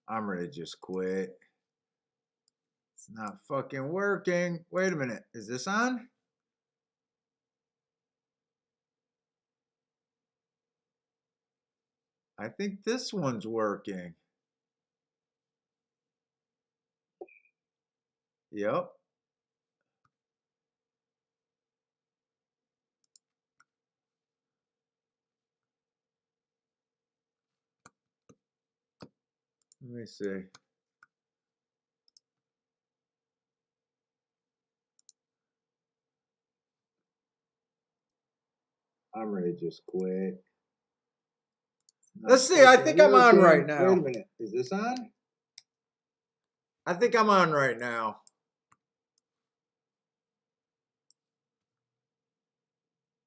I'm ready to just quit. It's not fucking working. Wait a minute. Is this on? I think this one's working. Yep. Let me see. I'm ready to just quit. Let's see. I think I'm on right now. Wait a minute. Is this on? I think I'm on right now.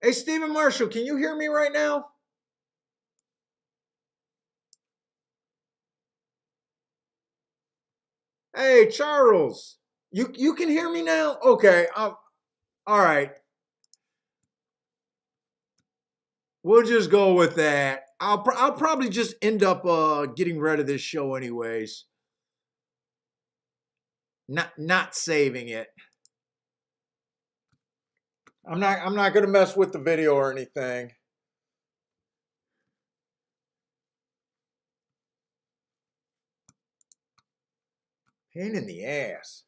Hey, Stephen Marshall, can you hear me right now? Hey, Charles, you can hear me now? Okay. All right. We'll just go with that. I'll probably just end up getting rid of this show anyways. Not saving it. I'm not gonna mess with the video or anything. Pain in the ass.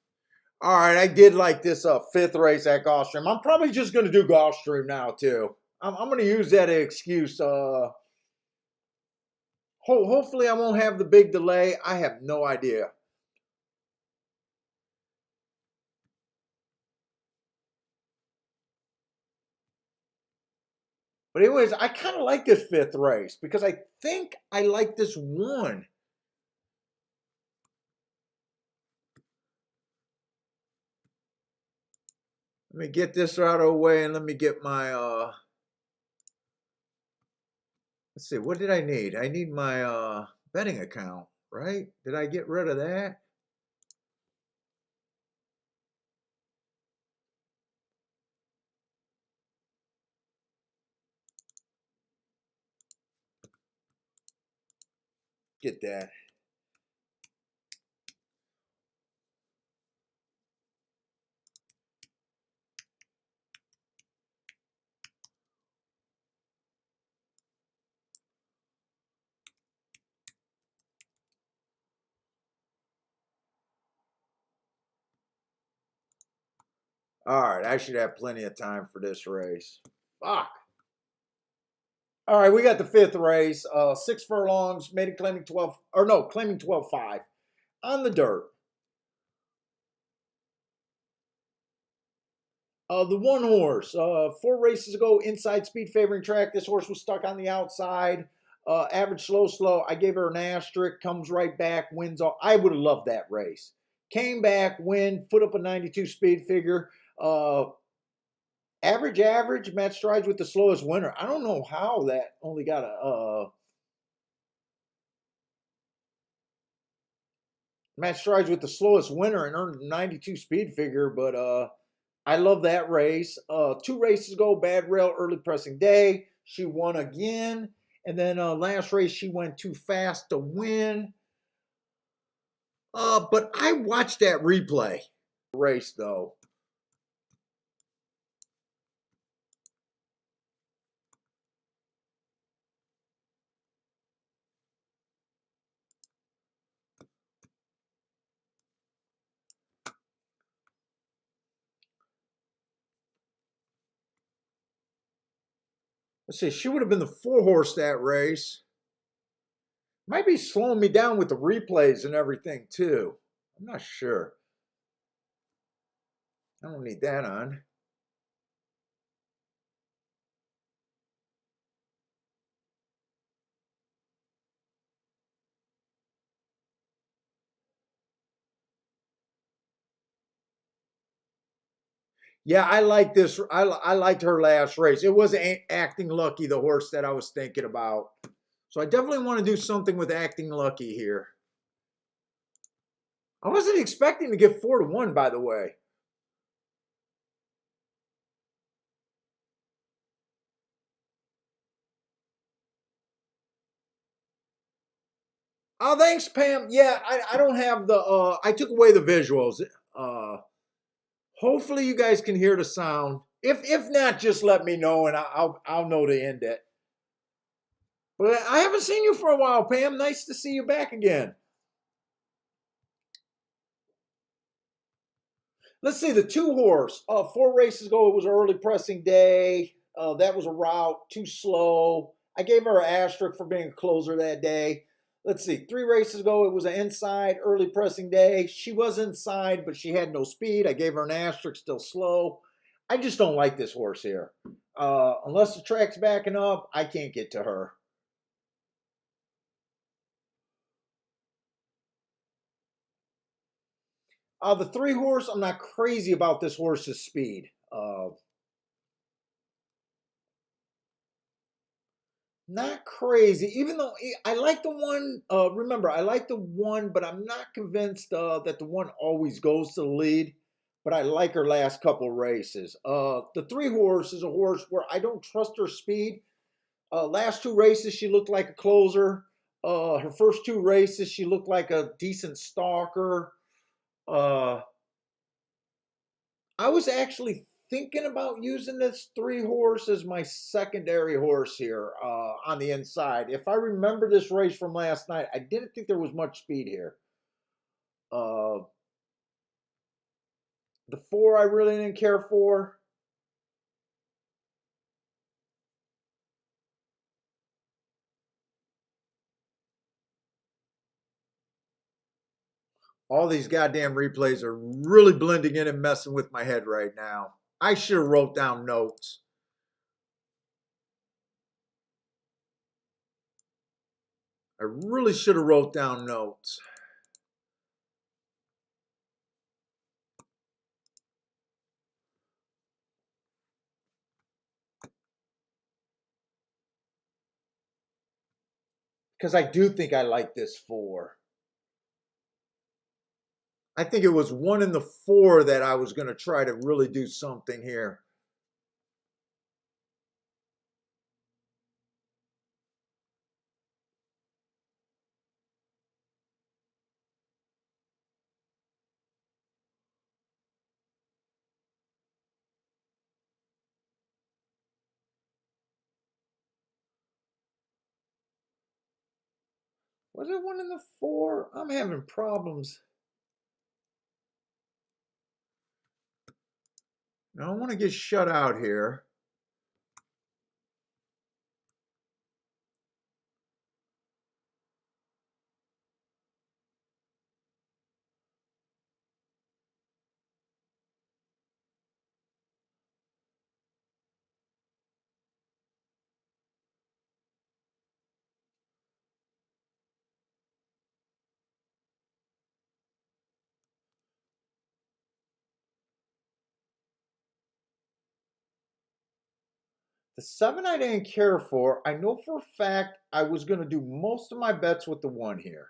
All right, I did like this fifth race at Gulfstream. I'm probably just gonna do Gulfstream now too. I'm gonna use that excuse. Hopefully I won't have the big delay. I have no idea. But anyways, I kind of like this fifth race because I think I like this one. Let me get this out of the way and let me get my let's see, what did I need? I need my betting account, right? Did I get rid of that? Get that. All right, I should have plenty of time for this race. Fuck. All right, we got the fifth race. 6 furlongs, made it claiming 12, or no, claiming 12.5 on the dirt. The one horse, 4 races ago, inside speed favoring track. This horse was stuck on the outside. Average slow. I gave her an asterisk, comes right back, wins all. I would have loved that race. Came back, win, put up a 92 speed figure. Average, match strides with the slowest winner. I don't know how that only got a match strides with the slowest winner and earned a 92 speed figure, but I love that race. 2 races ago, bad rail, early pressing day. She won again. And then last race, she went too fast to win. But I watched that replay race, though. Let's see, she would have been the 4 horse that race. Might be slowing me down with the replays and everything, too. I'm not sure. I don't need that on. Yeah, I like this. I liked her last race. It was Acting Lucky, the horse that I was thinking about. So I definitely want to do something with Acting Lucky here. I wasn't expecting to get 4-1, by the way. Oh, thanks, Pam. Yeah, I don't have the. I took away the visuals. Uh, Hopefully, you guys can hear the sound. If not, just let me know and I'll know to end it. But I haven't seen you for a while, Pam. Nice to see you back again. Let's see the two horse. 4 races ago, it was an early pressing day. That was a route too slow. I gave her an asterisk for being a closer that day. Let's see, 3 races ago, it was an inside early pressing day. She was inside, but she had no speed. I gave her an asterisk, still slow. I just don't like this horse here. Unless the track's backing up, I can't get to her. The 3 horse, I'm not crazy about this horse's speed. Not crazy, even though I like the one. Remember, I like the one, but I'm not convinced that the one always goes to the lead. But I like her last couple races. The 3 horse is a horse where I don't trust her speed. Last 2 races, she looked like a closer. Her first 2 races, she looked like a decent stalker. Uh, I was actually thinking about using this 3 horse as my secondary horse here on the inside. If I remember this race from last night, I didn't think there was much speed here. Uh, the 4 I really didn't care for. All these goddamn replays are really blending in and messing with my head right now. I should have wrote down notes. I really should have wrote down notes. Because I do think I like this 4. I think it was 1 in the 4 that I was going to try to really do something here. Was it 1 in the 4? I'm having problems. I don't want to get shut out here. The 7 I didn't care for. I know for a fact I was going to do most of my bets with the 1 here.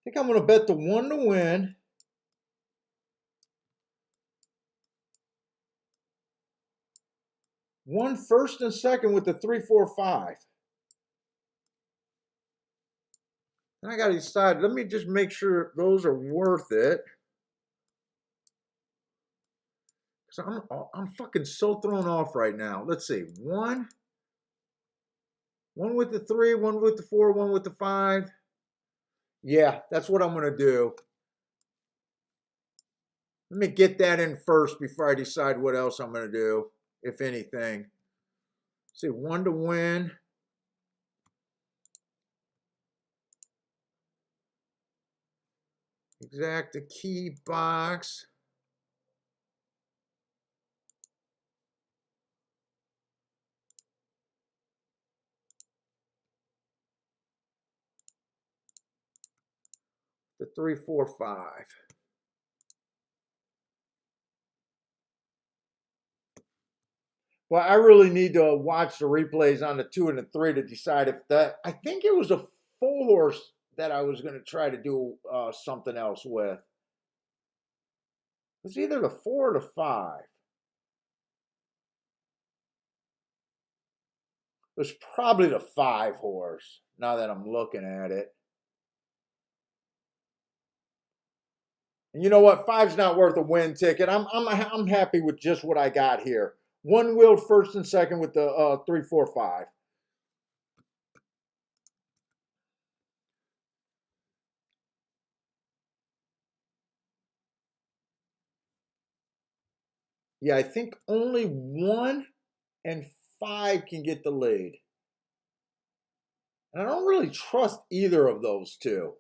I think I'm going to bet the 1 to win. One first and second with the 3, 4, 5. Then I got to decide. Let me just make sure those are worth it. Because I'm fucking so thrown off right now. Let's see. One with the 3, 1 with the 4, 1 with the 5. Yeah, that's what I'm going to do. Let me get that in first before I decide what else I'm going to do, if anything. See, 1 to win. Exact the key box. The 3, 4, 5. Well, I really need to watch the replays on the 2 and the 3 to decide if that. I think it was a 4 horse that I was going to try to do something else with. It's either the 4 or the 5. It was probably the 5 horse. Now that I'm looking at it. And you know what? Five's not worth a win ticket. I'm happy with just what I got here. One wheeled first and second with the 3, 4, 5. Yeah, I think only 1 and 5 can get the lead. And I don't really trust either of those two.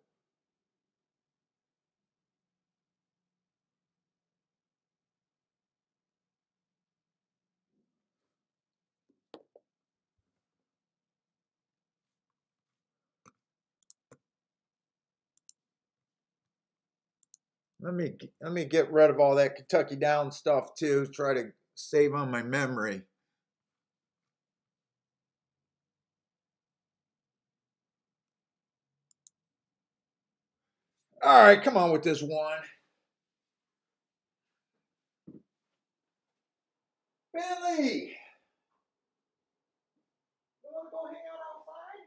Let me get rid of all that Kentucky Down stuff too. Try to save on my memory. All right, come on with this one. Billy, you want to go hang out outside?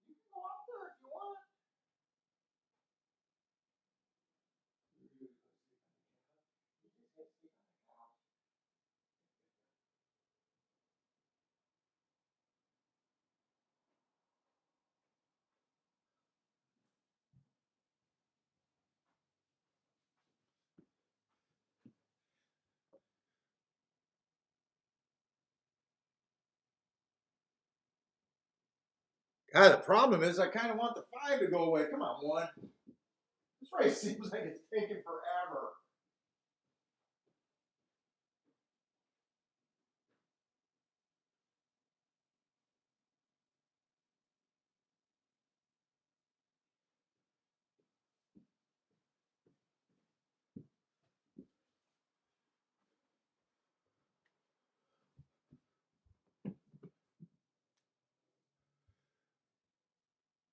You can go out there if you want. The problem is I kind of want the 5 to go away. Come on, 1. This race seems like it's taking forever.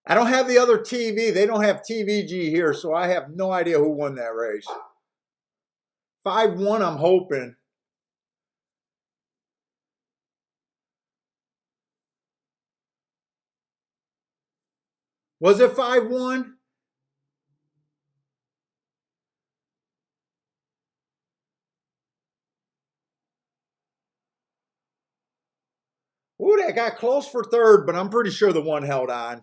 I don't have the other TV. They don't have TVG here, so I have no idea who won that race. 5-1, I'm hoping. Was it 5-1? Ooh, that got close for third, but I'm pretty sure the 1 held on.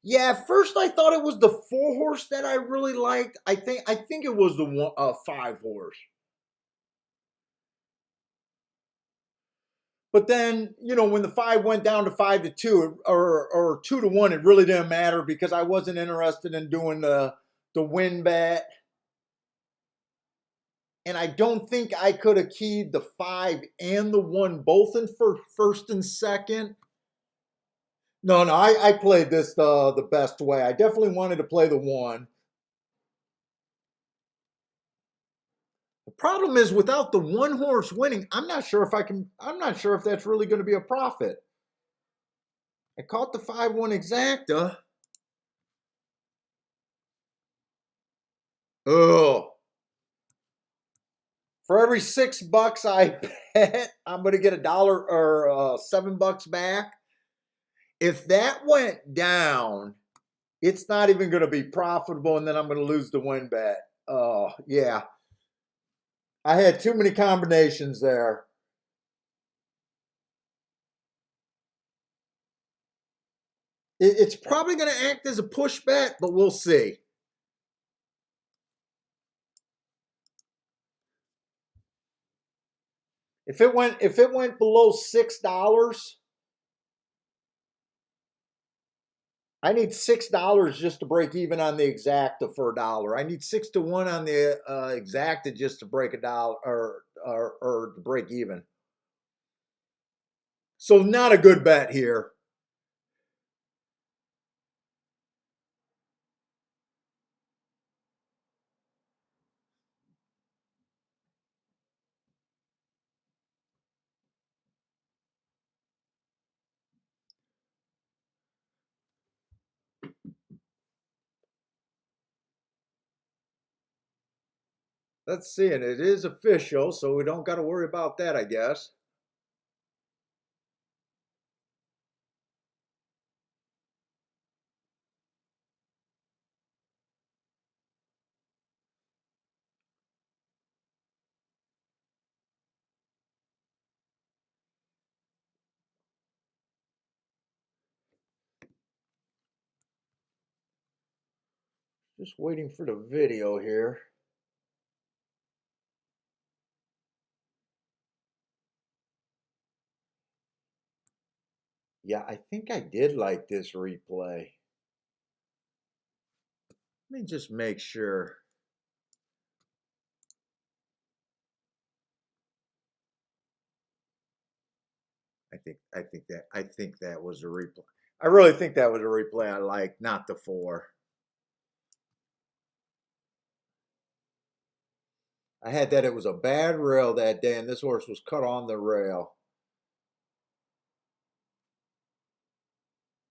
Yeah, at first I thought it was the 4 horse that I really liked. I think it was the 5 horse. But then, when the 5 went down to 5-2 or 2-1, it really didn't matter because I wasn't interested in doing the win bet. And I don't think I could have keyed the 5 and the 1 both in first and second. No, I played this the best way. I definitely wanted to play the 1. The problem is without the 1 horse winning, I'm not sure if that's really going to be a profit. I caught the 5-1 exacta. Oh. For every $6 I bet, I'm going to get $1 or $7 back. If that went down, it's not even going to be profitable, and then I'm going to lose the win bet. Oh, yeah. I had too many combinations there. It's probably going to act as a push bet, but we'll see. If it went below $6, I need $6 just to break even on the exacta for $1. I need 6-1 on the exacta just to break $1 or to break even. So not a good bet here. Let's see, and it is official, so we don't got to worry about that, I guess. Just waiting for the video here. Yeah, I think I did like this replay. Let me just make sure. I think that was a replay. I really think that was a replay I like, not the 4. I had that it was a bad rail that day, and this horse was cut on the rail.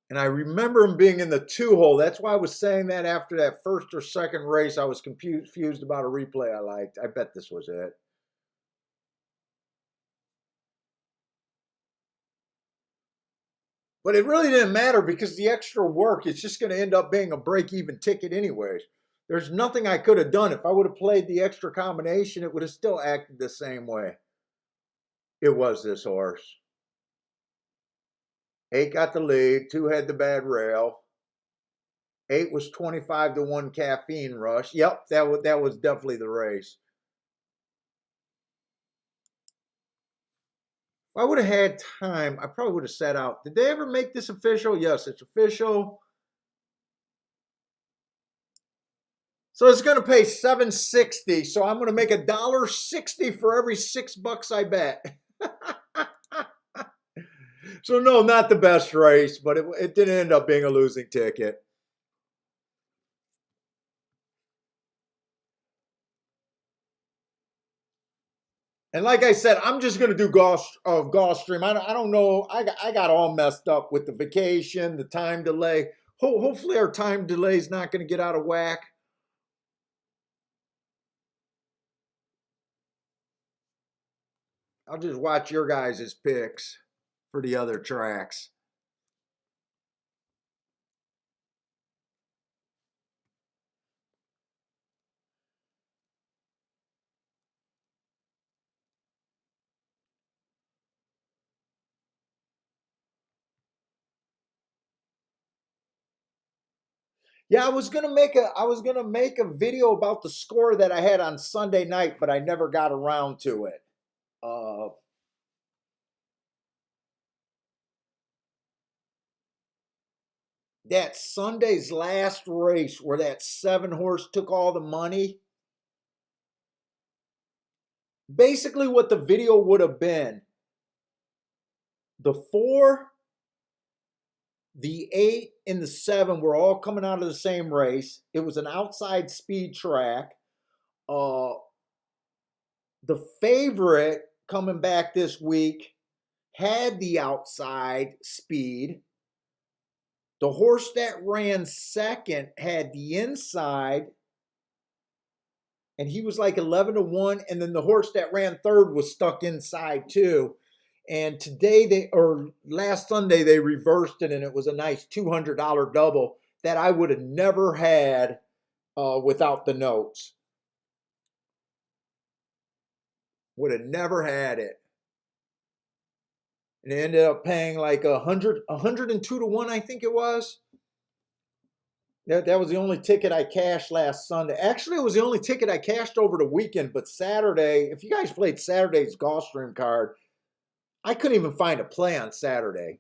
And I remember him being in the 2-hole. That's why I was saying that after that first or second race, I was confused about a replay I liked. I bet this was it. But it really didn't matter because the extra work, it's just going to end up being a break-even ticket anyways. There's nothing I could have done. If I would have played the extra combination, it would have still acted the same way. It was this horse. 8 got the lead. 2 had the bad rail. 8 was 25-1 caffeine rush. Yep, that was definitely the race. If I would have had time, I probably would have set out. Did they ever make this official? Yes, it's official. So it's going to pay $7.60. So I'm going to make $1.60 for every $6 I bet. So no, not the best race, but it didn't end up being a losing ticket. And like I said, I'm just going to do Gulfstream. I don't know. I got all messed up with the vacation, the time delay. Hopefully our time delay is not going to get out of whack. I'll just watch your guys' picks for the other tracks. Yeah, I was gonna make a video about the score that I had on Sunday night, but I never got around to it. Uh, that Sunday's last race where that 7 horse took all the money. Basically, what the video would have been: the 4, the 8, and the 7 were all coming out of the same race. It was an outside speed track. Uh, the favorite coming back this week had the outside speed. The horse that ran second had the inside, and he was like 11-1. And then the horse that ran third was stuck inside too. And today or last Sunday, they reversed it, and it was a nice $200 double that I would have never had without the notes. Would have never had it. And it ended up paying like 102-1, I think it was. That was the only ticket I cashed last Sunday. Actually, it was the only ticket I cashed over the weekend. But Saturday, if you guys played Saturday's Gulfstream card, I couldn't even find a play on Saturday.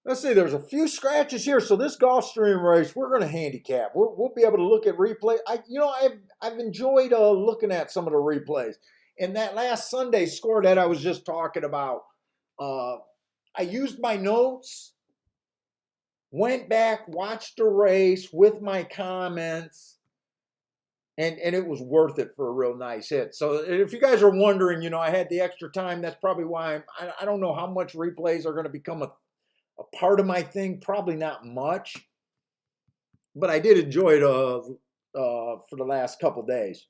Let's see, there's a few scratches here. So this Gulfstream race, we're going to handicap. We'll be able to look at replay. I've enjoyed looking at some of the replays. And that last Sunday score that I was just talking about, I used my notes, went back, watched the race with my comments, and it was worth it for a real nice hit. So if you guys are wondering, I had the extra time. That's probably why I don't know how much replays are going to become a part of my thing. Probably not much, but I did enjoy it for the last couple days.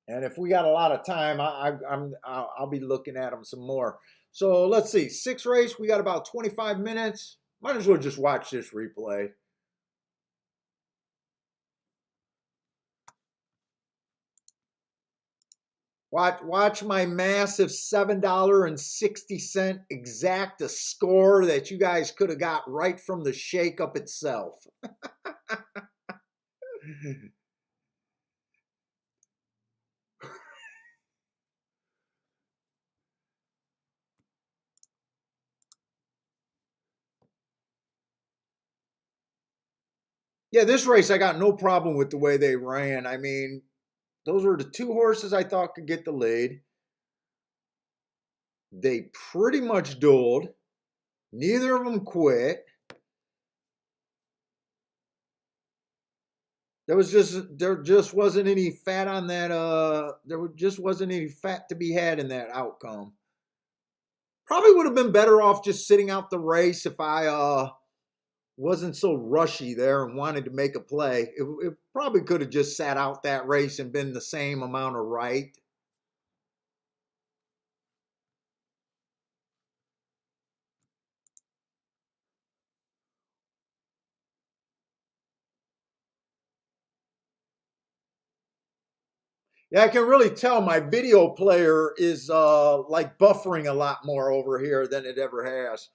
And if we got a lot of time, I'll be looking at them some more. So let's see, 6 race. We got about 25 minutes. Might as well just watch this replay. Watch my massive $7.60 exacta score that you guys could have got right from the shakeup itself. Yeah, this race I got no problem with the way they ran. I mean, those were the 2 horses I thought could get the lead. They pretty much dueled. Neither of them quit. There just wasn't any fat on that. There just wasn't any fat to be had in that outcome. Probably would have been better off just sitting out the race if I wasn't so rushy there and wanted to make a play. It probably could have just sat out that race and been the same amount of right. Yeah, I can really tell my video player is like buffering a lot more over here than it ever has.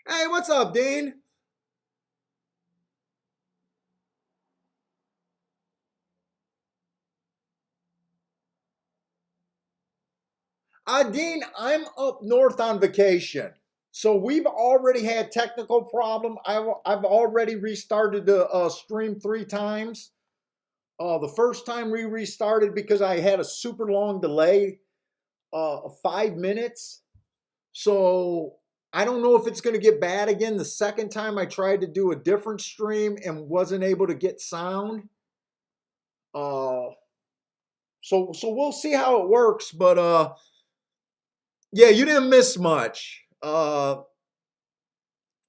Hey, what's up, Dean? Dean, I'm up north on vacation. So we've already had technical problem. I've already restarted the stream 3 times. The first time we restarted because I had a super long delay of 5 minutes. So I don't know if it's going to get bad again. The second time I tried to do a different stream and wasn't able to get sound. So we'll see how it works. But yeah, you didn't miss much.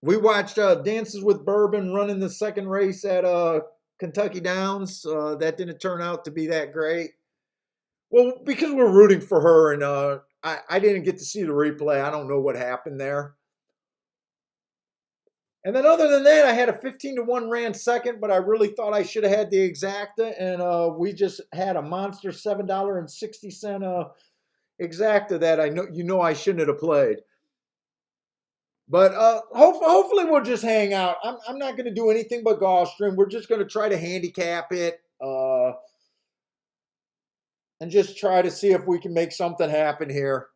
We watched Dances with Bourbon running the second race at Kentucky Downs. That didn't turn out to be that great. Well, because we're rooting for her, and I didn't get to see the replay. I don't know what happened there. And then other than that, I had a 15-1 ran second, but I really thought I should have had the exacta, and we just had a monster $7.60 exacta that I shouldn't have played. But hopefully we'll just hang out. I'm not going to do anything but golf stream. We're just going to try to handicap it and just try to see if we can make something happen here.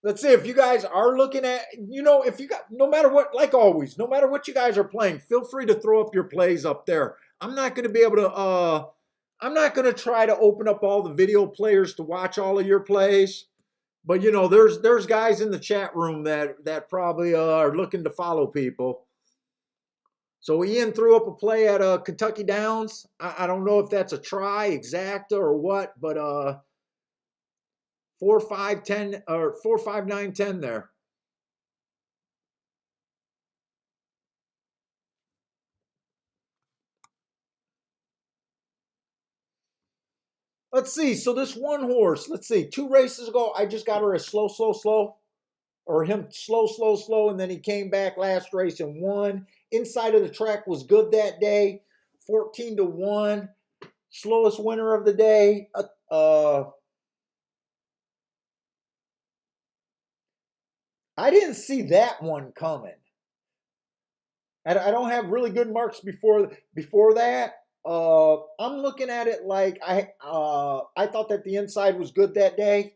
Let's see if you guys are looking at, if you got, no matter what, like always, no matter what you guys are playing, feel free to throw up your plays up there. I'm not going to be able to, I'm not going to try to open up all the video players to watch all of your plays. But there's guys in the chat room that probably are looking to follow people. So Ian threw up a play at Kentucky Downs. I don't know if that's a try exacta or what, but 4, 5, 10 or 4, 5, 9, 10 there. Let's see. So this one horse, let's see, 2 races ago, I just got her a slow, slow, slow, or him slow, slow, slow, and then he came back last race and won. Inside of the track was good that day, 14-1, slowest winner of the day. I didn't see that one coming. I don't have really good marks before that. I'm looking at it like I thought that the inside was good that day.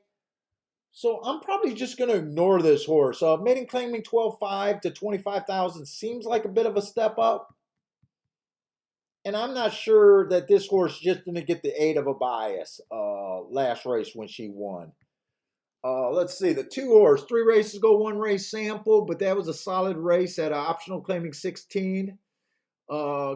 So I'm probably just going to ignore this horse. Maiden claiming 12.5 to 25,000 seems like a bit of a step up. And I'm not sure that this horse just didn't get the aid of a bias last race when she won. Let's see, the 2 horse, 3 races ago, 1 race sample, but that was a solid race at optional claiming 16.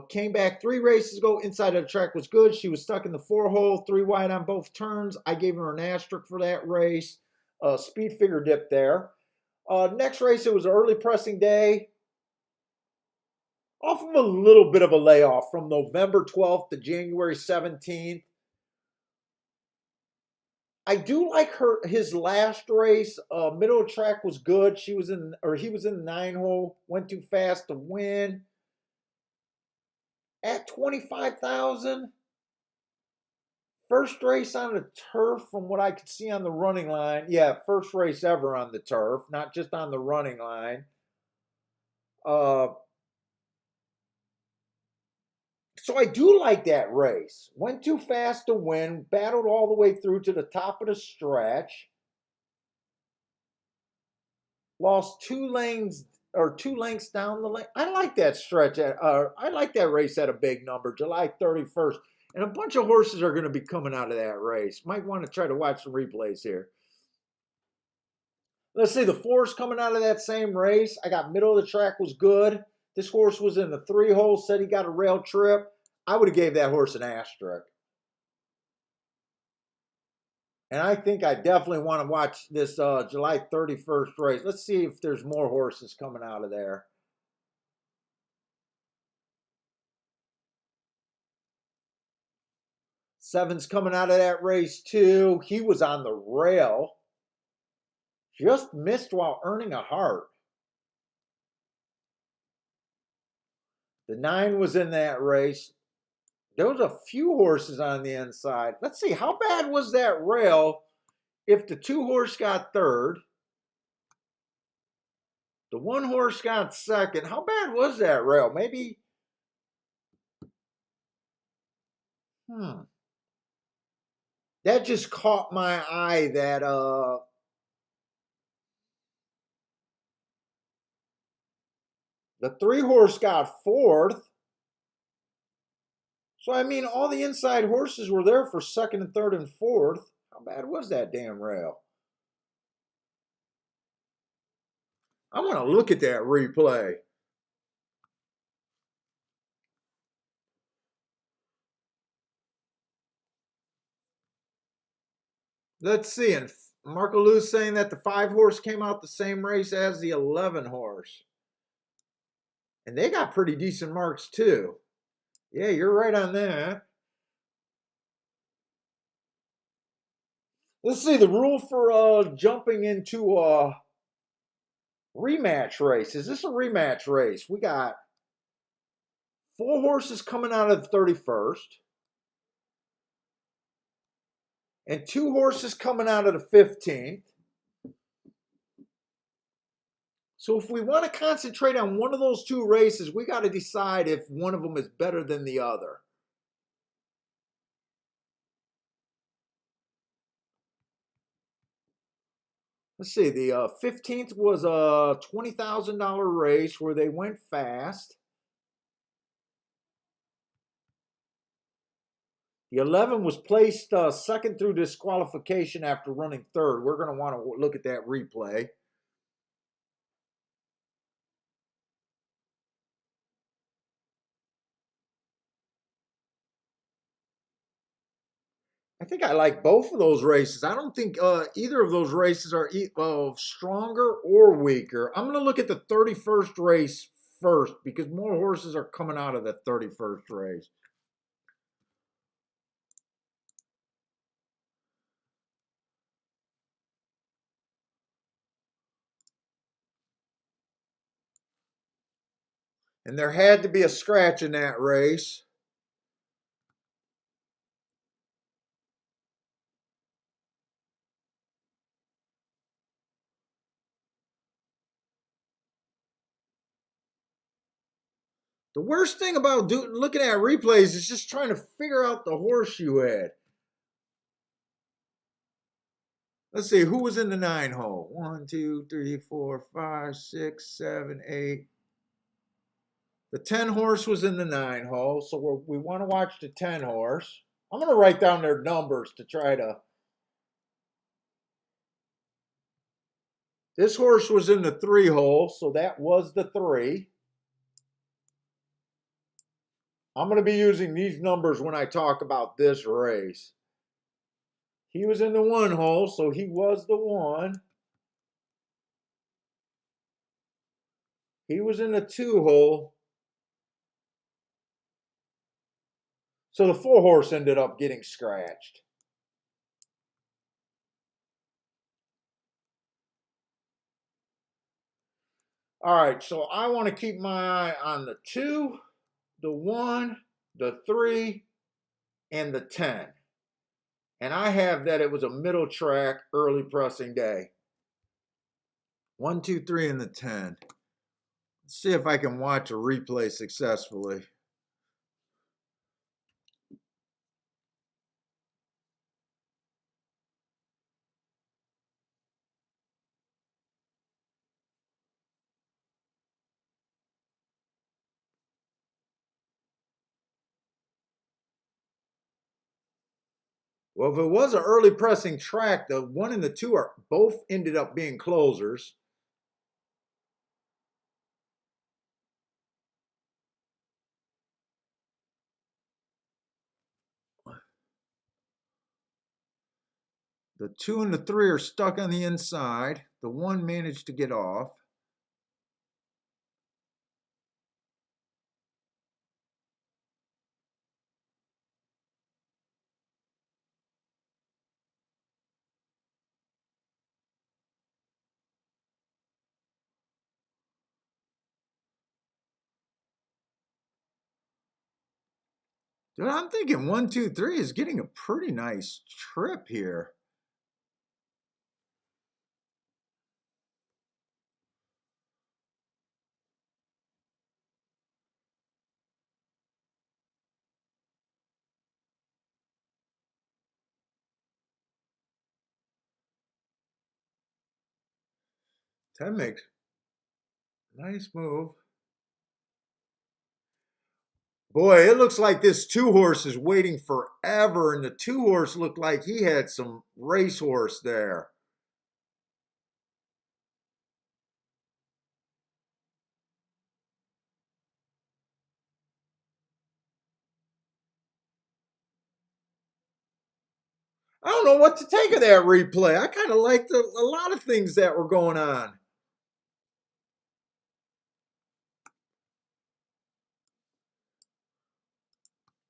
Came back 3 races ago. Inside of the track was good. She was stuck in the 4 hole, 3 wide on both turns. I gave her an asterisk for that race. Speed figure dip there. Next race, it was an early pressing day. Off of a little bit of a layoff from November 12th to January 17th. I do like his last race. Middle of track was good. He was in the 9 hole. Went too fast to win. At 25,000. First race on the turf, from what I could see on the running line. Yeah, first race ever on the turf, not just on the running line. So I do like that race. Went too fast to win. Battled all the way through to the top of the stretch. Lost 2 lengths down the lane. I like that stretch. I like that race at a big number, July 31st. And a bunch of horses are going to be coming out of that race. Might want to try to watch the replays here. Let's see, the 4's coming out of that same race. I got middle of the track was good. This horse was in the 3 hole, said he got a rail trip. I would have gave that horse an asterisk. And I think I definitely want to watch this July 31st race. Let's see if there's more horses coming out of there. 7's coming out of that race too. He was on the rail. Just missed while earning a heart. The 9 was in that race. There was a few horses on the inside. Let's see, how bad was that rail if the 2 horse got third? The 1 horse got second. How bad was that rail? Maybe, that just caught my eye that the 3 horse got fourth. So, I mean, all the inside horses were there for second and third and fourth. How bad was that damn rail? I want to look at that replay. Let's see. And Marco Lou's saying that the 5 horse came out the same race as the 11 horse. And they got pretty decent marks too. Yeah, you're right on that. Let's see, the rule for jumping into a rematch race. Is this a rematch race? We got 4 horses coming out of the 31st. And 2 horses coming out of the 15th. So if we want to concentrate on one of those 2 races, we got to decide if one of them is better than the other. Let's see, the 15th was a $20,000 race where they went fast. The 11 was placed second through disqualification after running third. We're going to want to look at that replay. I think I like both of those races. I don't think either of those races are stronger or weaker. I'm going to look at the 31st race first because more horses are coming out of the 31st race. And there had to be a scratch in that race. The worst thing about looking at replays is just trying to figure out the horse you had. Let's see, who was in the 9 hole? 1, 2, 3, 4, 5, 6, 7, 8. The 10 horse was in the 9 hole, so we want to watch the 10 horse. I'm going to write down their numbers to try to. This horse was in the 3 hole, so that was the 3. I'm going to be using these numbers when I talk about this race. He was in the 1 hole, so he was the 1. He was in the 2 hole. So the 4 horse ended up getting scratched. All right, so I want to keep my eye on the 2, the 1, the 3, and the 10. And I have that it was a middle track early pressing day. 1, 2, 3, and the 10. Let's see if I can watch a replay successfully. Well, if it was an early pressing track, the 1 and the 2 are both ended up being closers. The 2 and the 3 are stuck on the inside. The 1 managed to get off. Dude, I'm thinking 1, 2, 3 is getting a pretty nice trip here. That makes nice move. Boy, it looks like this 2 horse is waiting forever, and the 2 horse looked like he had some racehorse there. I don't know what to take of that replay. I kind of liked a lot of things that were going on.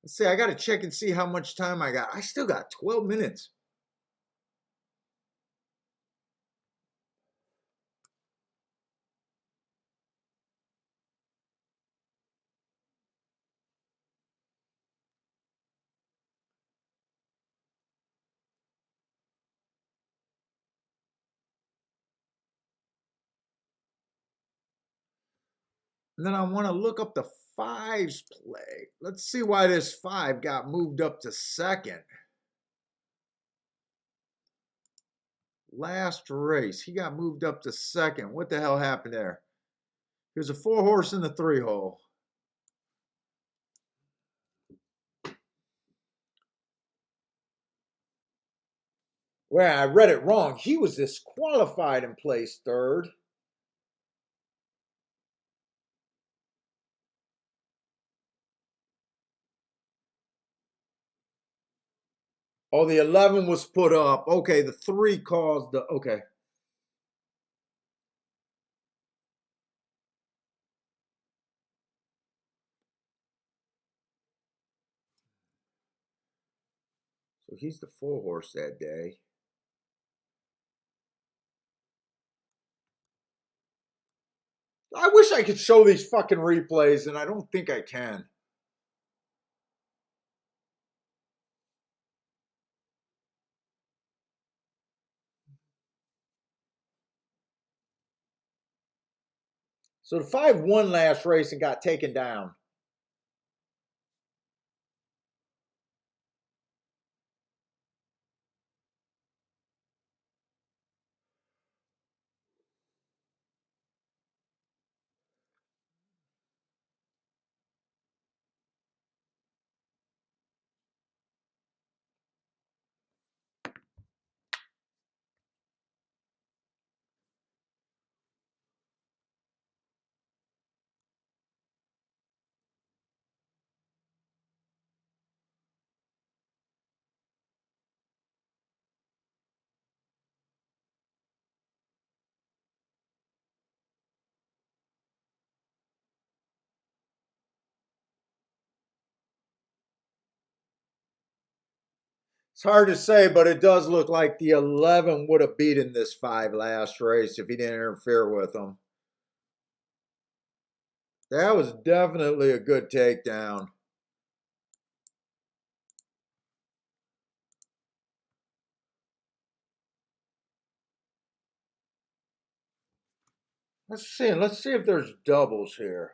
Let's see, I got to check and see how much time I got. I still got 12 minutes. And then I want to look up the 5's play. Let's see why this 5 got moved up to second. Last race, he got moved up to second. What the hell happened there? Here's a 4 horse in the 3 hole. Well, I read it wrong. He was disqualified and placed 3rd. Oh, the 11 was put up. Okay, the 3 caused the. Okay. So he's the 4 horse that day. I wish I could show these fucking replays, and I don't think I can. So the 5 won last race and got taken down. It's hard to say, but it does look like the 11 would have beaten this 5 last race if he didn't interfere with him. That was definitely a good takedown. Let's see. Let's see if there's doubles here.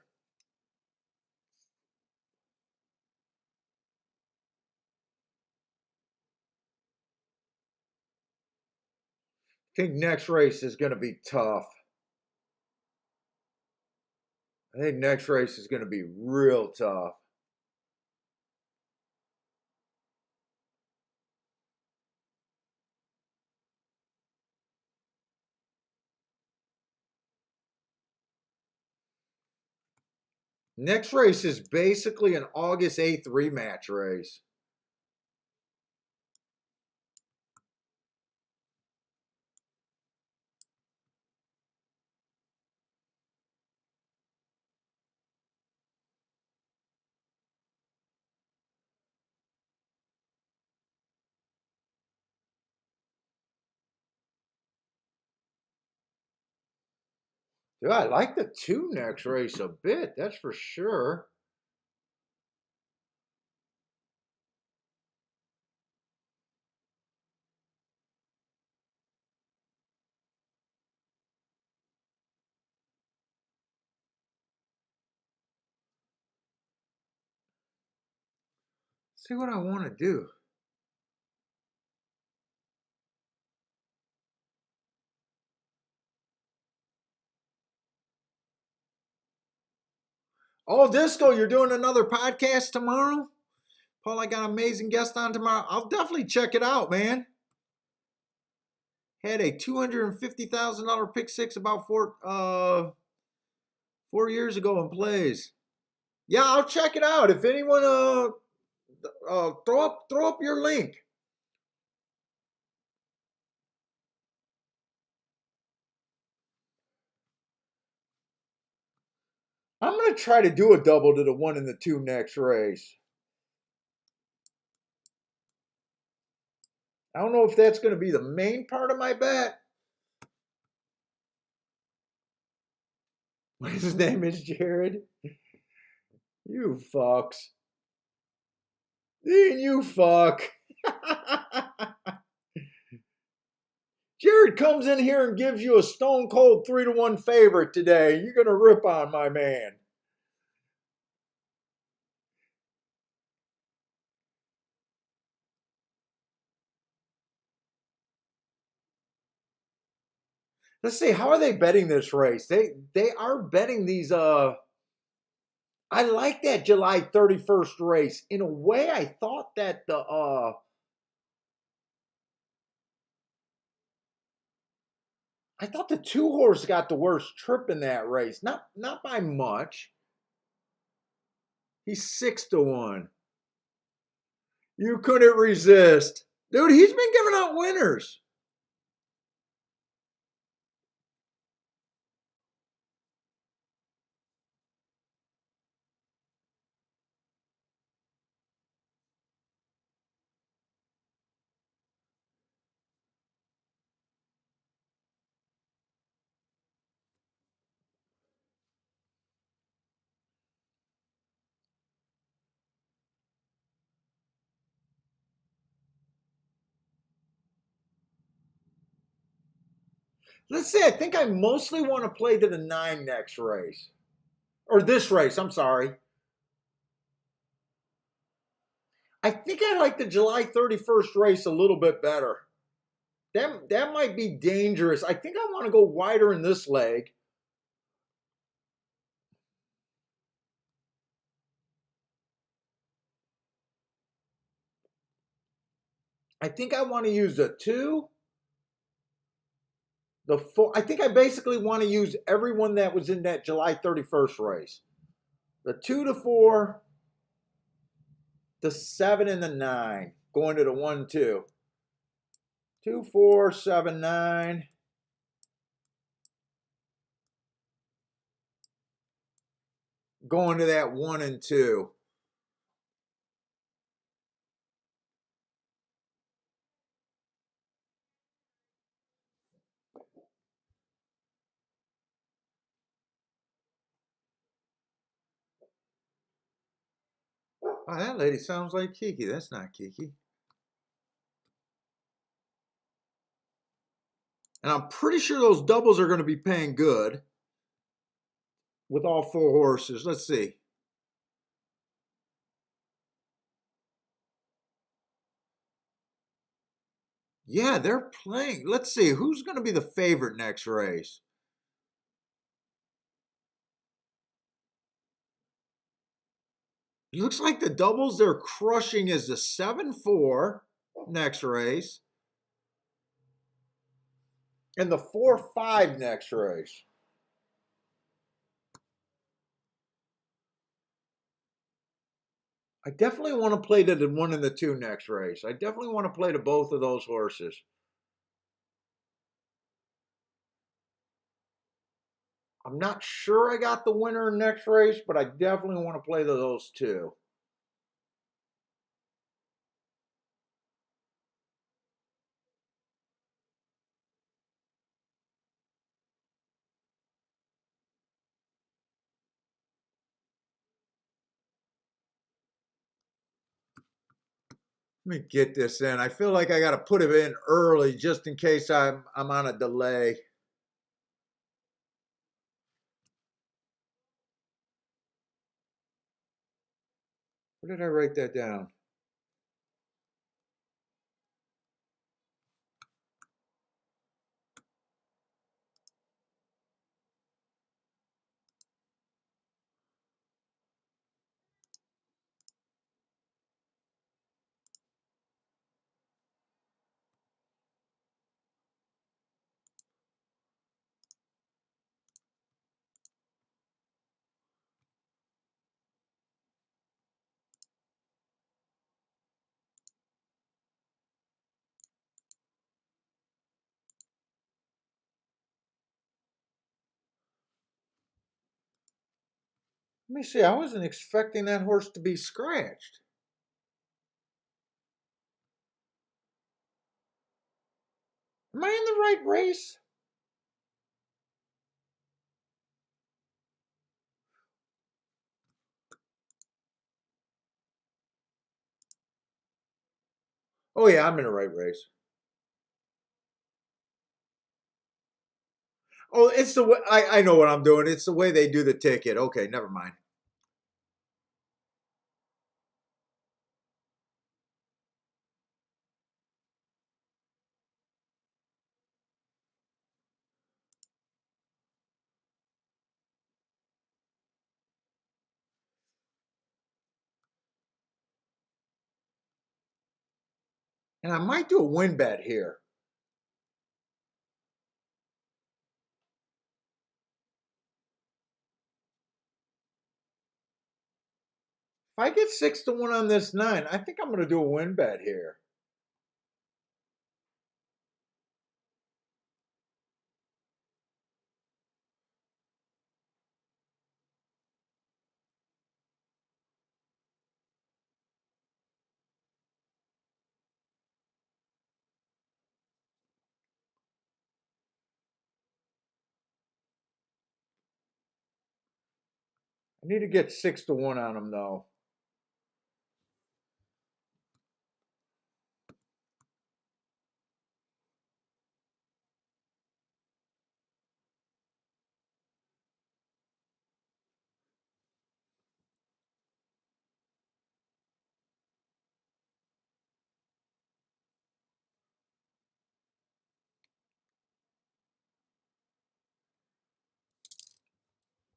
I think next race is going to be tough. I think next race is going to be real tough. Next race is basically an August 8th rematch race. Dude, I like the 2 next race a bit, that's for sure. Let's see what I want to do. Oh, Disco, you're doing another podcast tomorrow? Paul, I got an amazing guest on tomorrow. I'll definitely check it out, man. Had a $250,000 pick six about 4 years ago in plays. Yeah, I'll check it out. If anyone throw up your link. I'm gonna try to do a double to the 1 and the 2 next race. I don't know if that's gonna be the main part of my bet. His name is Jared. You fucks. You fuck. Jared comes in here and gives you a stone cold 3-1 favorite today. You're gonna rip on my man. Let's see, how are they betting this race? They are betting these I like that July 31st race. In a way, I thought that the 2 horse got the worst trip in that race. Not by much. He's 6-1. You couldn't resist. Dude, he's been giving out winners. Let's say I think I mostly want to play to the 9 next race. Or this race, I'm sorry. I think I like the July 31st race a little bit better. That might be dangerous. I think I want to go wider in this leg. I think I want to use the 2, the 4. I think I basically want to use everyone that was in that July 31st race. The 2 to 4, the 7 and the 9, going to the 1 2. 2 4 7 9. Going to that 1 and 2. Oh, that lady sounds like Kiki. That's not Kiki. And I'm pretty sure those doubles are going to be paying good with all four horses. Let's see. Yeah, they're playing. Let's see. Who's going to be the favorite next race? It looks like the doubles they're crushing is the 7-4 next race and the 4-5 next race. I definitely want to play to the 1 and the 2 next race. I definitely want to play to both of those horses. I'm not sure I got the winner next race, but I definitely want to play to those two. Let me get this in. I feel like I got to put it in early just in case I'm on a delay. Where did I write that down? Let me see. I wasn't expecting that horse to be scratched. Am I in the right race? Oh yeah, I'm in the right race. Oh, it's the way I know what I'm doing. It's the way they do the ticket. Okay, never mind. And I might do a win bet here. If I get 6-1 on this 9, I think I'm going to do a win bet here. I need to get 6-1 on them though.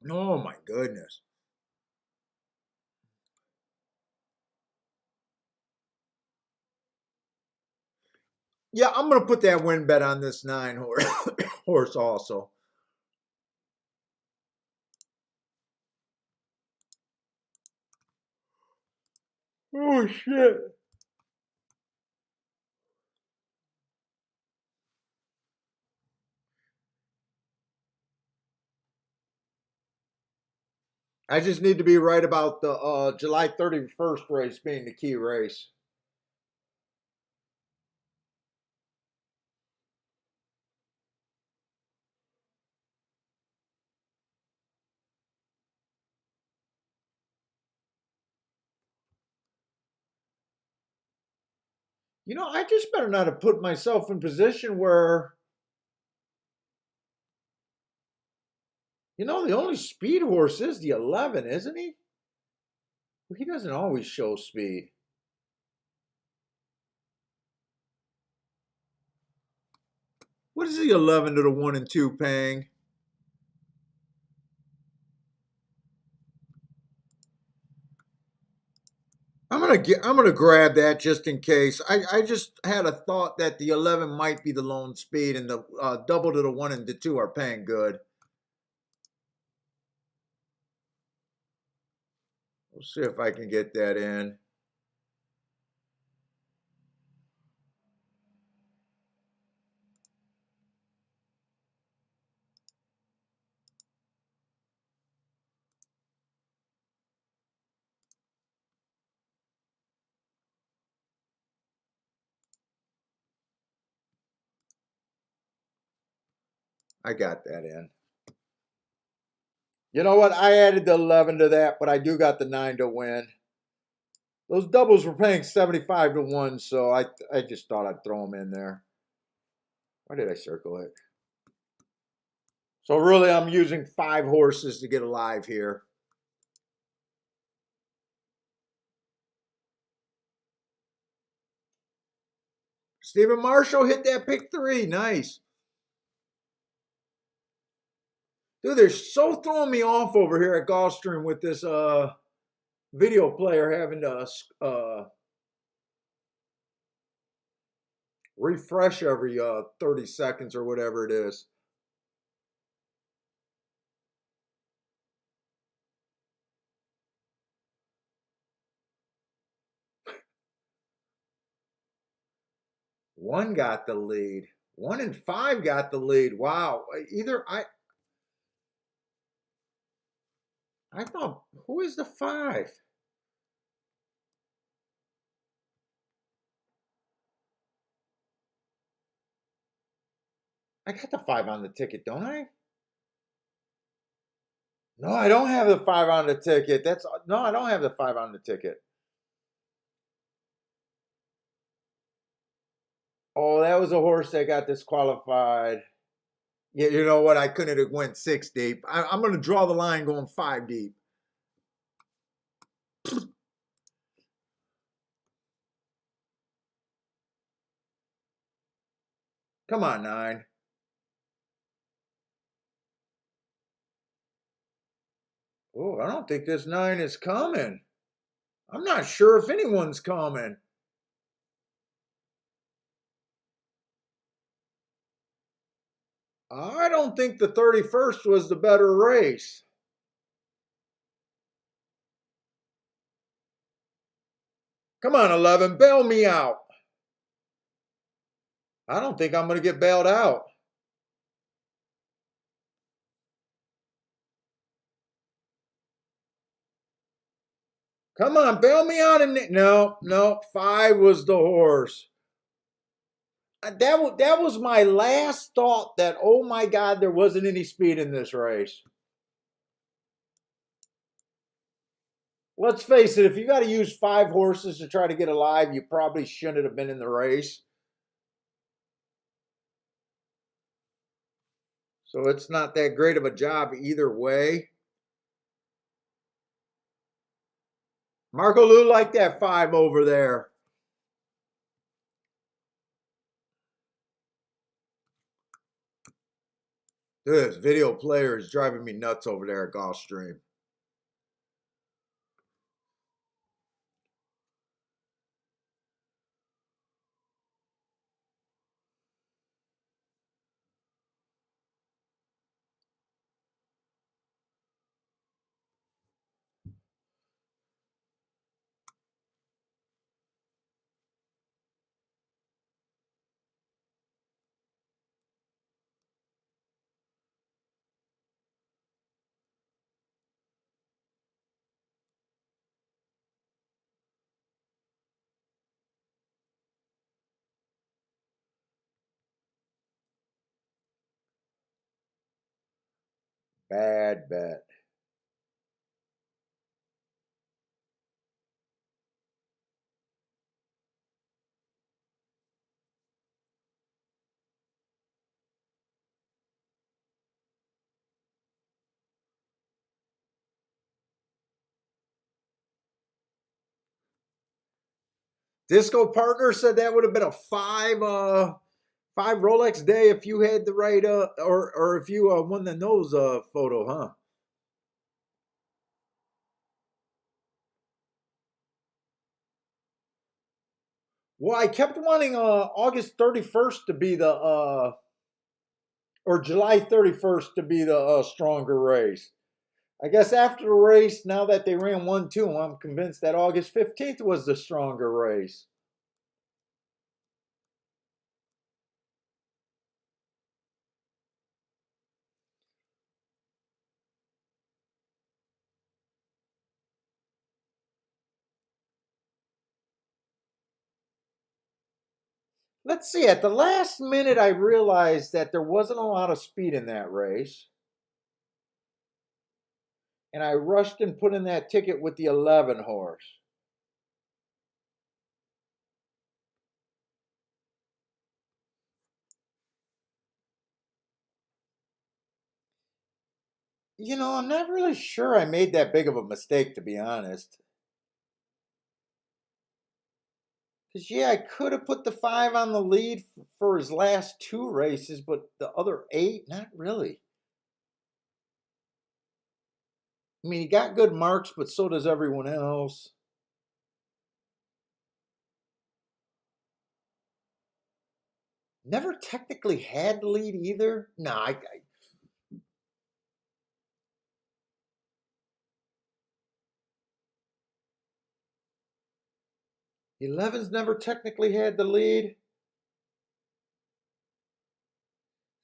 Oh my goodness. Yeah, I'm going to put that win bet on this 9 horse also. Oh shit. I just need to be right about the July 31st race being the key race. I just better not have put myself in position where, the only speed horse is the 11, isn't he? He doesn't always show speed. What is the 11 to the 1 and 2 paying? I'm gonna grab that just in case. I just had a thought that the 11 might be the lone speed, and the double to the 1 and the 2 are paying good. We'll see if I can get that in. I got that in. You know what? I added the 11 to that, but I do got the 9 to win. Those doubles were paying 75 to 1, so I just thought I'd throw them in there. Why did I circle it? So really, I'm using 5 horses to get alive here. Stephen Marshall hit that pick 3. Nice. Dude, they're so throwing me off over here at Gulfstream with this video player having to refresh every 30 seconds or whatever it is. One got the lead. 1 and 5 got the lead. Wow. I thought, who is the 5? I got the 5 on the ticket, don't I? No, I don't have the 5 on the ticket. No, I don't have the 5 on the ticket. Oh, that was a horse that got disqualified. Yeah, you know what? I couldn't have went 6 deep. I'm going to draw the line going 5 deep. Come on, 9. Oh, I don't think this 9 is coming. I'm not sure if anyone's coming. I don't think the 31st was the better race. Come on, 11, bail me out. I don't think I'm going to get bailed out. Come on, bail me out. No, 5 was the horse. That was my last thought that, oh my God, there wasn't any speed in this race. Let's face it, if you got to use 5 horses to try to get alive, you probably shouldn't have been in the race. So it's not that great of a job either way. Marco Lou liked that 5 over there. This video player is driving me nuts over there at Gulfstream. Bad bet. Disco partner said that would have been a five Rolex day if you had the right or if you won the nose photo, huh? Well, I kept wanting August 31st to be the or July 31st to be the stronger race. I guess after the race, now that they ran 1-2, I'm convinced that August 15th was the stronger race. Let's see, at the last minute, I realized that there wasn't a lot of speed in that race. And I rushed and put in that ticket with the 11 horse. I'm not really sure I made that big of a mistake, to be honest. Because, yeah, I could have put the 5 on the lead for his last 2 races, but the other 8, not really. I mean, he got good marks, but so does everyone else. Never technically had the lead either. No, Eleven's never technically had the lead.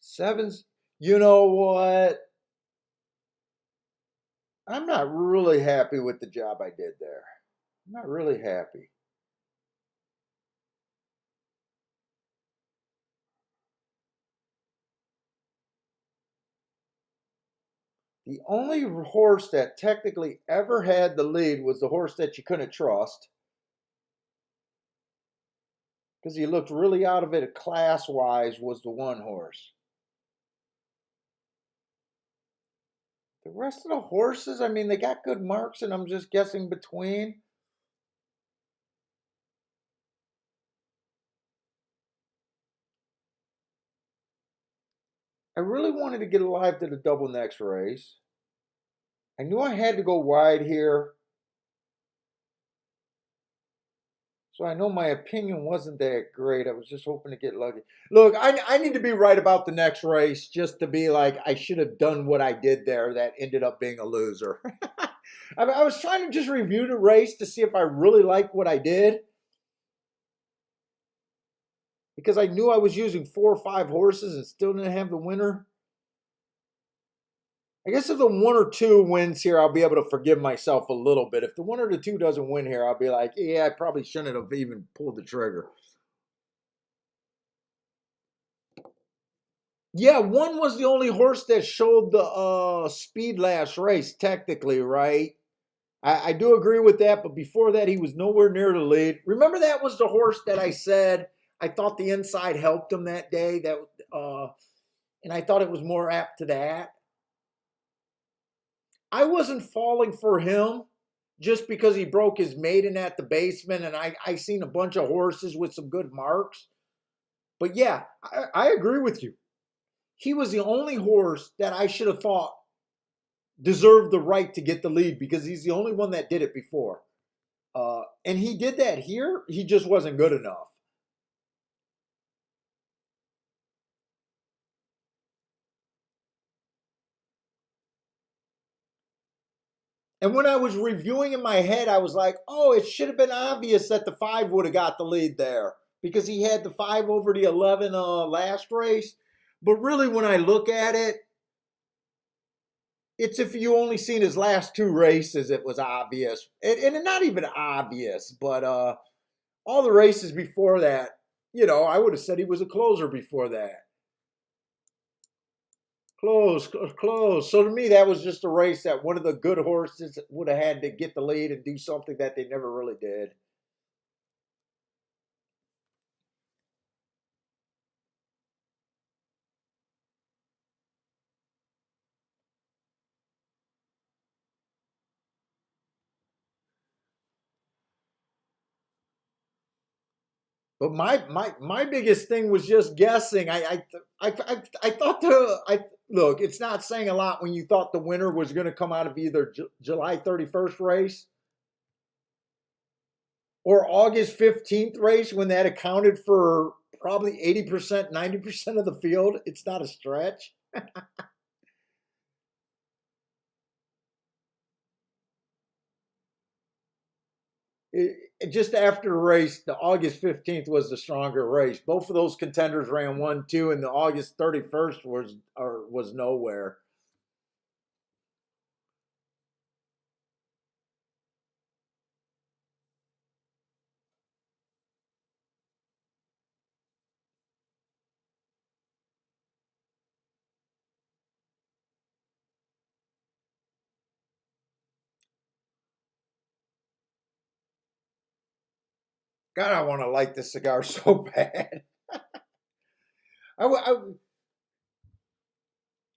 Seven's, you know what? I'm not really happy with the job I did there. I'm not really happy. The only horse that technically ever had the lead was the horse that you couldn't trust because he looked really out of it class wise, was the one horse. The rest of the horses, I mean, they got good marks, and I'm just guessing between. I really wanted to get alive to the double next race. I knew I had to go wide here, so I know my opinion wasn't that great. I was just hoping to get lucky. Look, I need to be right about the next race just to be like, I should have done what I did there that ended up being a loser. I was trying to just review the race to see if I really liked what I did because I knew I was using 4 or 5 horses and still didn't have the winner. I guess if the 1 or 2 wins here, I'll be able to forgive myself a little bit. If the 1 or 2 doesn't win here, I'll be like, yeah, I probably shouldn't have even pulled the trigger. Yeah, one was the only horse that showed the speed last race, technically, right? I do agree with that, but before that, he was nowhere near the lead. Remember, that was the horse that I said I thought the inside helped him that day. And I thought it was more apt to that. I wasn't falling for him just because he broke his maiden at the basement, and I seen a bunch of horses with some good marks. But yeah, I agree with you. He was the only horse that I should have thought deserved the right to get the lead because he's the only one that did it before. And he did that here. He just wasn't good enough. And when I was reviewing in my head, I was like, oh, it should have been obvious that the 5 would have got the lead there because he had the 5 over the 11 last race. But really, when I look at it, it's if you only seen his last 2 races, it was obvious. And not even obvious, but all the races before that, I would have said he was a closer before that. Close, close. So to me, that was just a race that one of the good horses would have had to get the lead and do something that they never really did. But my biggest thing was just guessing. I thought look. It's not saying a lot when you thought the winner was going to come out of either July 31st race or August 15th race when that accounted for probably 80%, 90% of the field. It's not a stretch. Just after the race, the August 15th was the stronger race. Both of those contenders ran 1-2, and the August 31st was nowhere. God, I want to light this cigar so bad. I, I,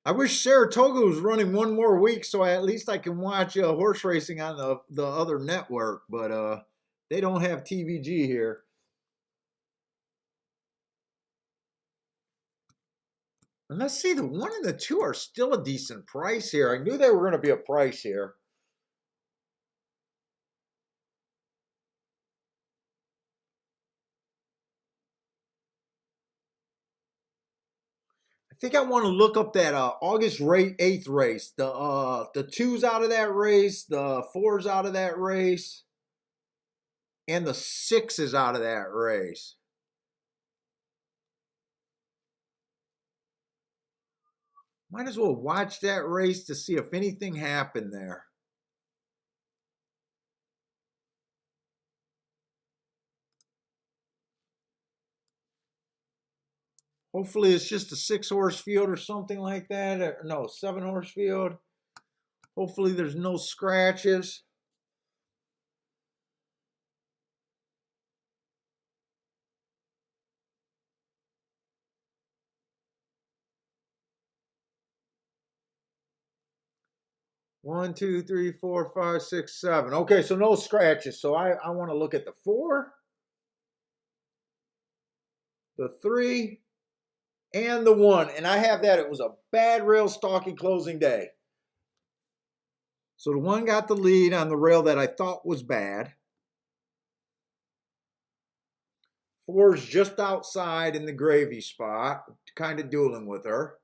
I wish Saratoga was running one more week so at least I can watch horse racing on the other network, but they don't have TVG here. And let's see, the 1 and the 2 are still a decent price here. I knew they were going to be a price here. I think I want to look up that August 8th race. The 2's out of that race, the 4's out of that race, and the 6 is out of that race. Might as well watch that race to see if anything happened there. Hopefully it's just a 6-horse field or something like that. Or no, 7-horse field. Hopefully there's no scratches. One, two, three, four, five, six, seven. Okay, so no scratches. So I want to look at the 4, the 3, and the 1. And I have that. It was a bad rail stalking closing day. So the 1 got the lead on the rail that I thought was bad. 4's just outside in the gravy spot, kind of dueling with her.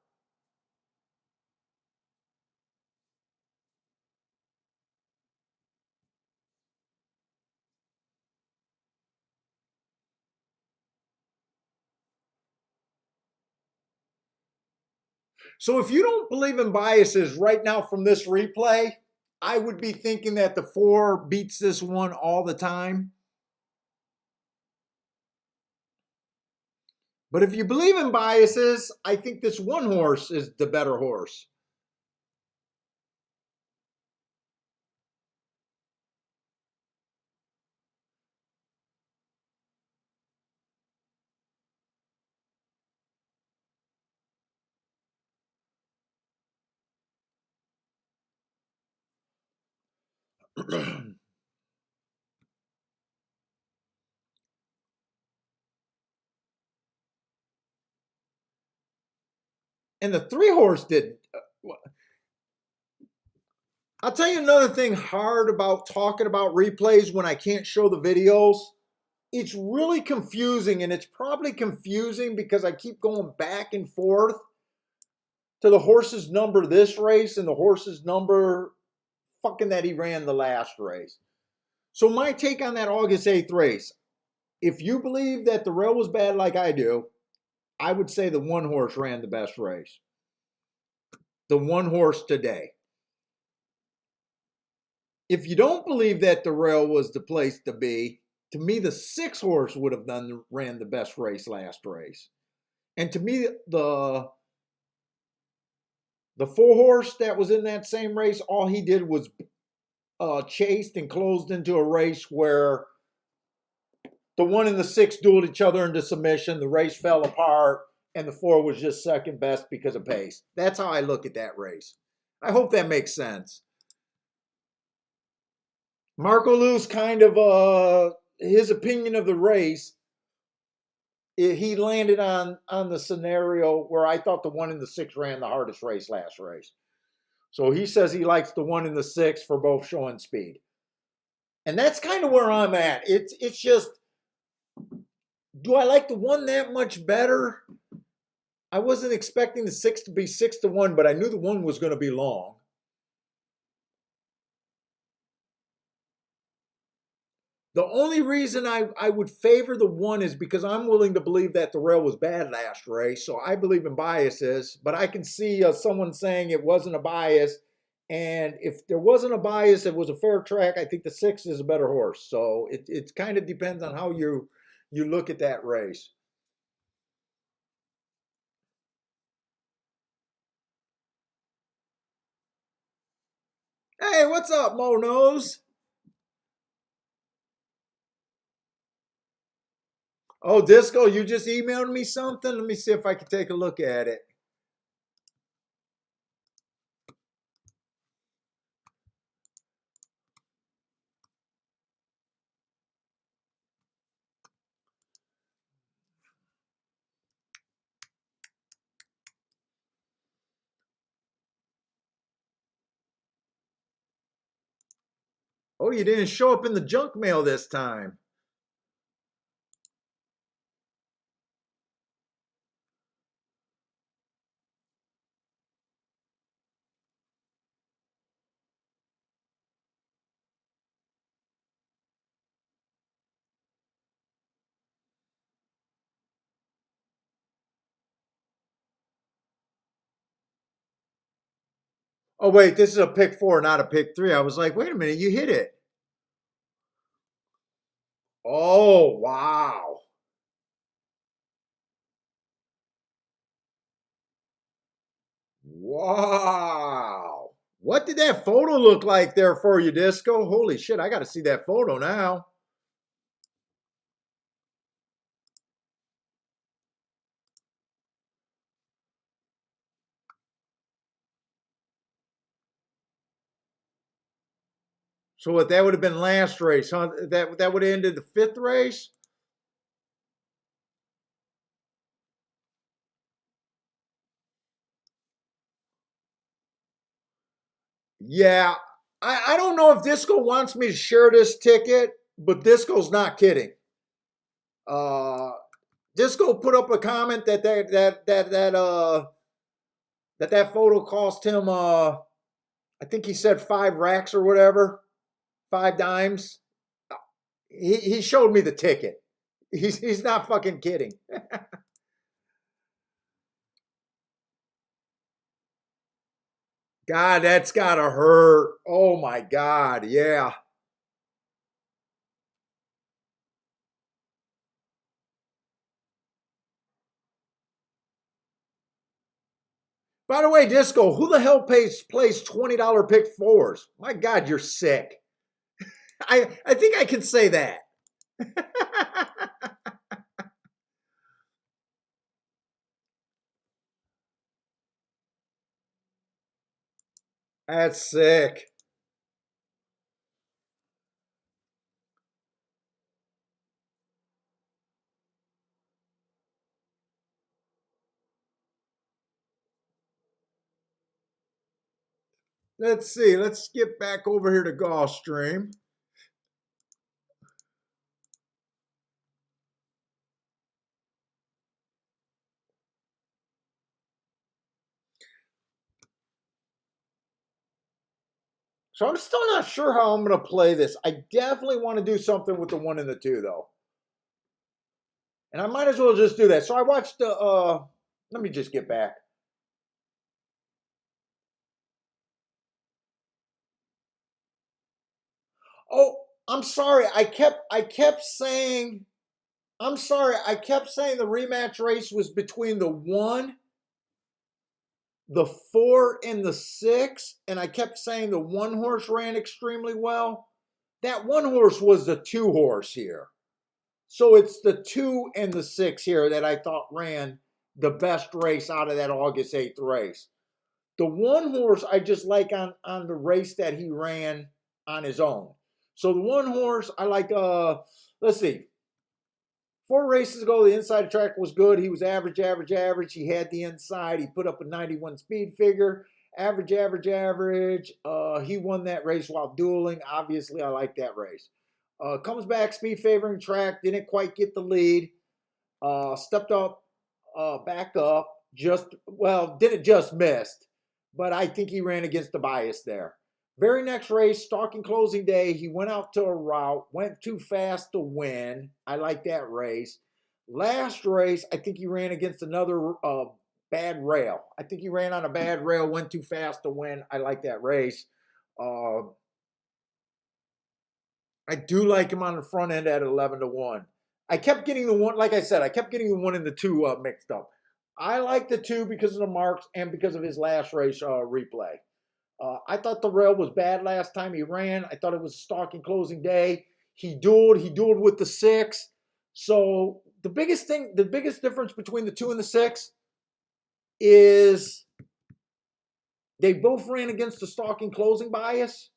So if you don't believe in biases right now from this replay, I would be thinking that the 4 beats this 1 all the time. But if you believe in biases, I think this 1 horse is the better horse. And the 3 horse didn't. I'll tell you another thing hard about talking about replays when I can't show the videos. It's really confusing, and it's probably confusing because I keep going back and forth to the horse's number this race and the horse's number fucking that he ran the last race. So my take on that August 8th race, if you believe that the rail was bad like I do, I would say the 1 horse ran the best race. The 1 horse today. If you don't believe that the rail was the place to be, to me the 6 horse would have ran the best race last race. And to me the 4 horse that was in that same race, all he did was chased and closed into a race where the 1 and the 6 dueled each other into submission. The race fell apart, and the 4 was just second best because of pace. That's how I look at that race. I hope that makes sense. Marco Lou's kind of his opinion of the race he landed on the scenario where I thought the 1 in the 6 ran the hardest race last race. So he says he likes the 1 in the 6 for both show and speed. And that's kind of where I'm at. It's just, do I like the 1 that much better? I wasn't expecting the 6 to be 6-1, but I knew the 1 was going to be long. The only reason I would favor the 1 is because I'm willing to believe that the rail was bad last race. So I believe in biases, but I can see someone saying it wasn't a bias. And if there wasn't a bias, it was a fair track, I think the 6 is a better horse. So it kind of depends on how you look at that race. Hey, what's up, Mo Nose? Oh, Disco, you just emailed me something? Let me see if I can take a look at it. Oh, you didn't show up in the junk mail this time. Oh, wait, this is a pick 4, not a pick 3. I was like, wait a minute, you hit it. Oh, wow. Wow. What did that photo look like there for you, Disco? Holy shit, I got to see that photo now. So what, that would have been last race, huh? That would have ended the 5th race? Yeah. I don't know if Disco wants me to share this ticket, but Disco's not kidding. Disco put up a comment that photo cost him I think he said 5 racks or whatever, 5 dimes. He showed me the ticket. He's not fucking kidding. God, that's gotta hurt. Oh my God, yeah. By the way, Disco, who the hell plays $20 pick 4s? My God, you're sick. I think I can say that. That's sick. Let's see. Let's skip back over here to Gulfstream. So I'm still not sure how I'm going to play this. I definitely want to do something with the 1 and the 2, though. And I might as well just do that. So I watched the, let me just get back. Oh, I'm sorry. I kept saying, I'm sorry. I kept saying the rematch race was between the 1, the 4, and the 6. And I kept saying the 1 horse ran extremely well. That 1 horse was the 2 horse here. So it's the 2 and the 6 here that I thought ran the best race out of that August 8th race. The 1 horse I just like on the race that he ran on his own. So the 1 horse I like, let's see, 4 races ago, the inside track was good. He was average, average, average. He had the inside. He put up a 91 speed figure. Average, average, average. He won that race while dueling. Obviously, I like that race. Comes back, speed favoring track. Didn't quite get the lead. Stepped up, back up. Didn't just missed. But I think he ran against the bias there. Very next race, stalking closing day, he went out to a route, went too fast to win. I like that race. Last race, I think he ran against another bad rail. I think he ran on a bad rail, went too fast to win. I like that race. I do like him on the front end at 11-1. I kept getting the one, like I said, I kept getting the 1 and the 2 mixed up. I like the 2 because of the marks and because of his last race replay. I thought the rail was bad last time he ran. I thought it was a stalking closing day. He dueled with the 6. So the biggest difference between the 2 and the 6 is they both ran against the stalking closing bias,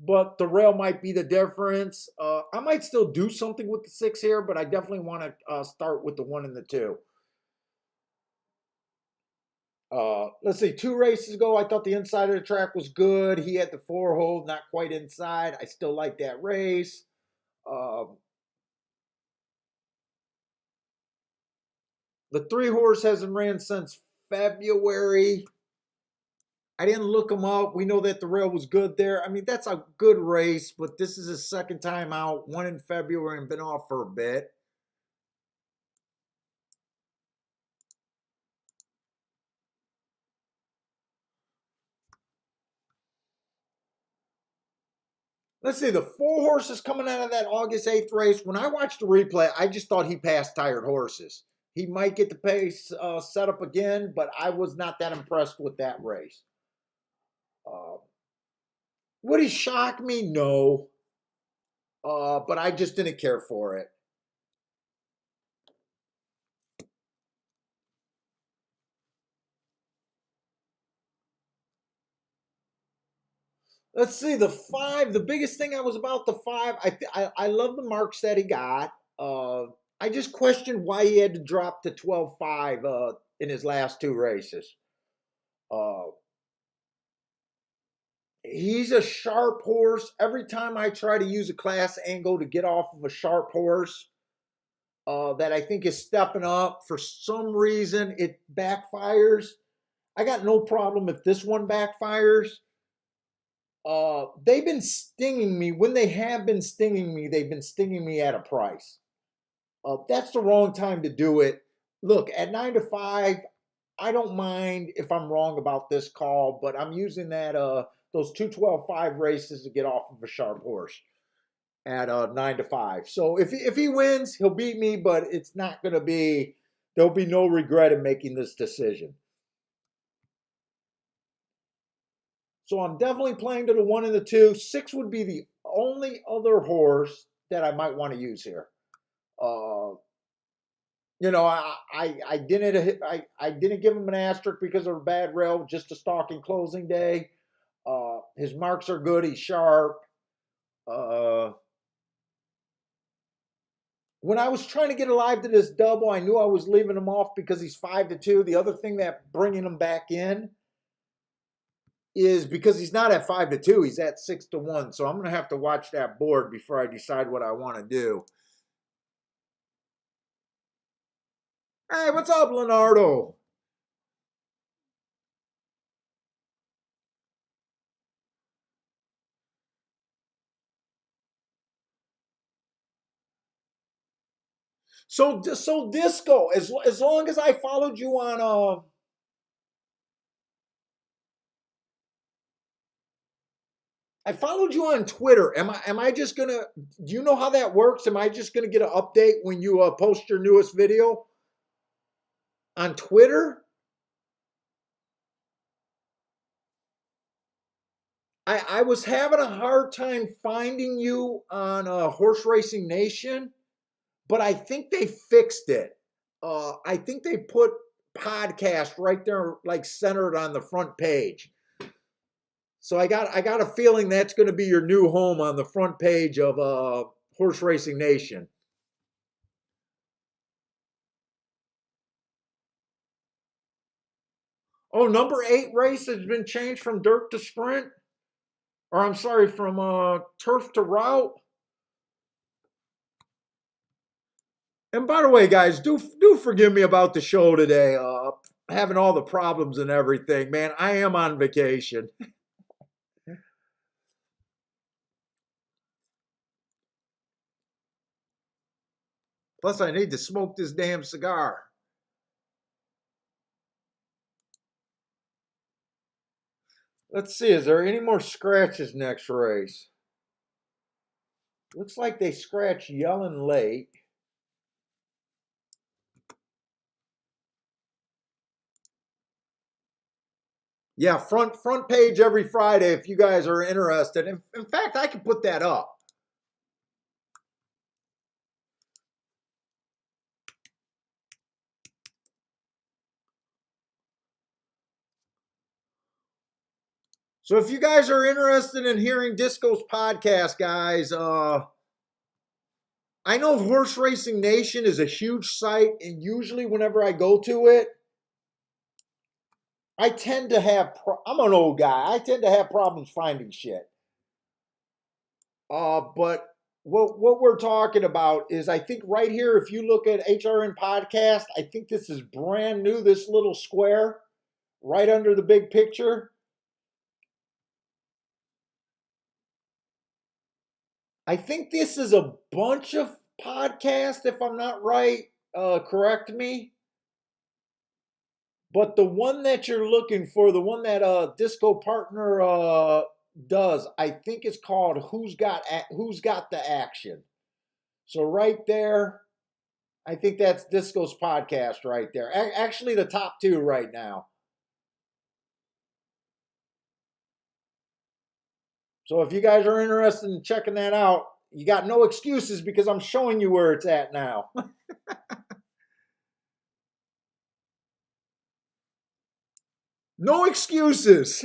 but the rail might be the difference. I might still do something with the 6 here, but I definitely want to start with the 1 and the 2. Let's see, 2 races ago, I thought the inside of the track was good. He had the 4 hole, not quite inside. I still like that race. The 3 horse hasn't ran since February. I didn't look him up. We know that the rail was good there. I mean, that's a good race, but this is his second time out. Won in February and been off for a bit. Let's see, the 4 horses coming out of that August 8th race. When I watched the replay, I just thought he passed tired horses. He might get the pace set up again, but I was not that impressed with that race. Would he shock me? No. But I just didn't care for it. Let's see, the 5. The biggest thing I was about the 5. I love the marks that he got. I just questioned why he had to drop to 12.5 in his last 2 races. He's a sharp horse. Every time I try to use a class angle to get off of a sharp horse that I think is stepping up, for some reason it backfires. I got no problem if this one backfires. They've been stinging me. When they have been stinging me, they've been stinging me at a price. That's the wrong time to do it. Look, at 9-5, I don't mind if I'm wrong about this call, but I'm using that those 2-12-5 races to get off of a sharp horse at 9-5. So if he wins, he'll beat me, but it's not going to be. There'll be no regret in making this decision. So I'm definitely playing to the 1 and the 2. 6 would be the only other horse that I might want to use here. I didn't give him an asterisk because of a bad rail, just a stalking closing day. His marks are good. He's sharp. When I was trying to get alive to this double, I knew I was leaving him off because he's 5-2. The other thing that bringing him back in is because he's not at 5-2. He's at 6-1. So I'm going to have to watch that board before I decide what I want to do. Hey, what's up, Leonardo? So Disco, as long as I followed you on I followed you on Twitter. Am I just gonna? Do you know how that works? Am I just gonna get an update when you post your newest video on Twitter? I was having a hard time finding you on Horse Racing Nation, but I think they fixed it. I think they put podcast right there, like centered on the front page. So I got a feeling that's going to be your new home on the front page of Horse Racing Nation. Oh, number 8 race has been changed from dirt to sprint, or I'm sorry, from turf to route. And by the way, guys, do forgive me about the show today. Having all the problems and everything, man. I am on vacation. Plus, I need to smoke this damn cigar. Let's see. Is there any more scratches next race? Looks like they scratched Yellen late. Yeah, front page every Friday if you guys are interested. In fact, I can put that up. So if you guys are interested in hearing Disco's podcast, guys, I know Horse Racing Nation is a huge site, and usually whenever I go to it, I tend to have. I'm an old guy. I tend to have problems finding shit. But what we're talking about is, I think right here, if you look at HRN podcast, I think this is brand new. This little square right under the big picture. I think this is a bunch of podcasts, if I'm not right. Correct me. But the one that you're looking for, the one that Disco Partner does, I think it's called Who's Got the Action. So right there, I think that's Disco's podcast right there. Actually, the top two right now. So if you guys are interested in checking that out, you got no excuses because I'm showing you where it's at now. No excuses.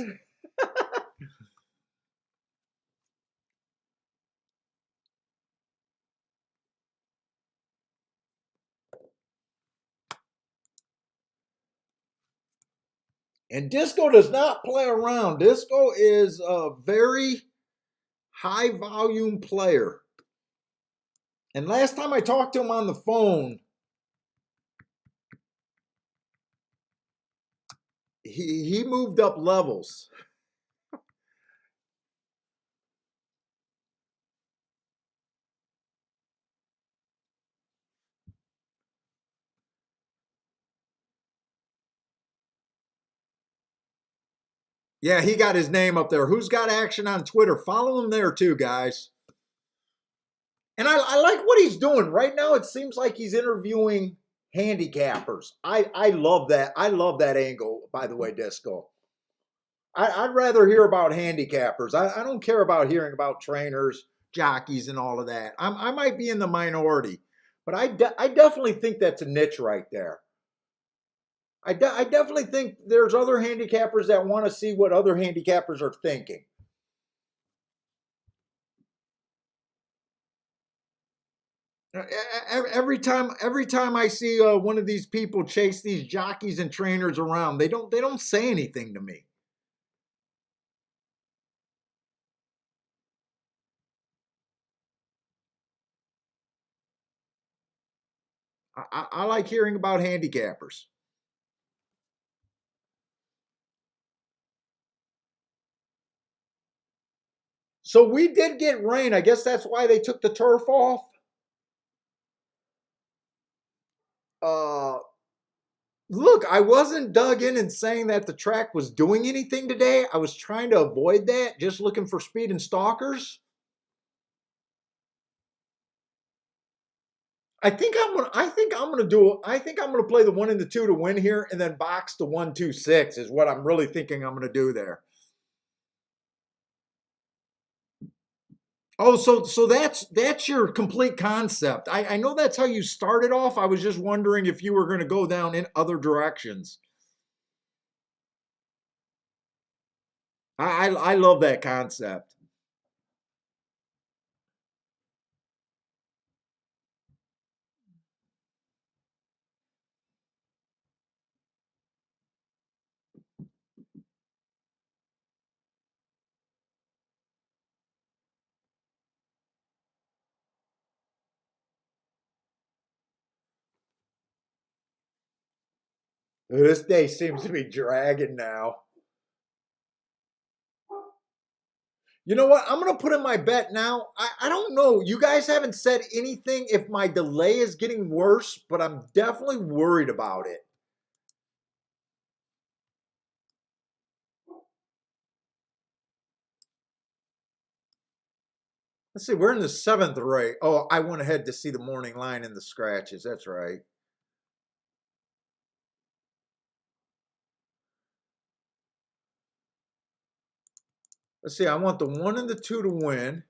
And Disco does not play around. Disco is a very high volume player. And last time I talked to him on the phone, he moved up levels. Yeah, he got his name up there. Who's got action on Twitter? Follow him there too, guys. And I like what he's doing right now. It seems like he's interviewing handicappers. I love that. I love that angle. By the way, Disco. I'd rather hear about handicappers. I don't care about hearing about trainers, jockeys, and all of that. I might be in the minority, but I definitely think that's a niche right there. I definitely think there's other handicappers that want to see what other handicappers are thinking. Every time I see one of these people chase these jockeys and trainers around, they don't say anything to me. I like hearing about handicappers. So we did get rain. I guess that's why they took the turf off. Uh, Look, I wasn't dug in and saying that the track was doing anything today. I was trying to avoid that, just looking for speed and stalkers. I think I'm gonna play the 1 and the 2 to win here, and then box the 1-2-6 is what I'm really thinking I'm gonna do there. Oh, so that's your complete concept. I know that's how you started off. I was just wondering if you were going to go down in other directions. I love that concept. This day seems to be dragging now. You know what? I'm going to put in my bet now. I don't know. You guys haven't said anything if my delay is getting worse, but I'm definitely worried about it. Let's see. We're in the 7th race. Oh, I went ahead to see the morning line and the scratches. That's right. Let's see. I want the 1 and the 2 to win.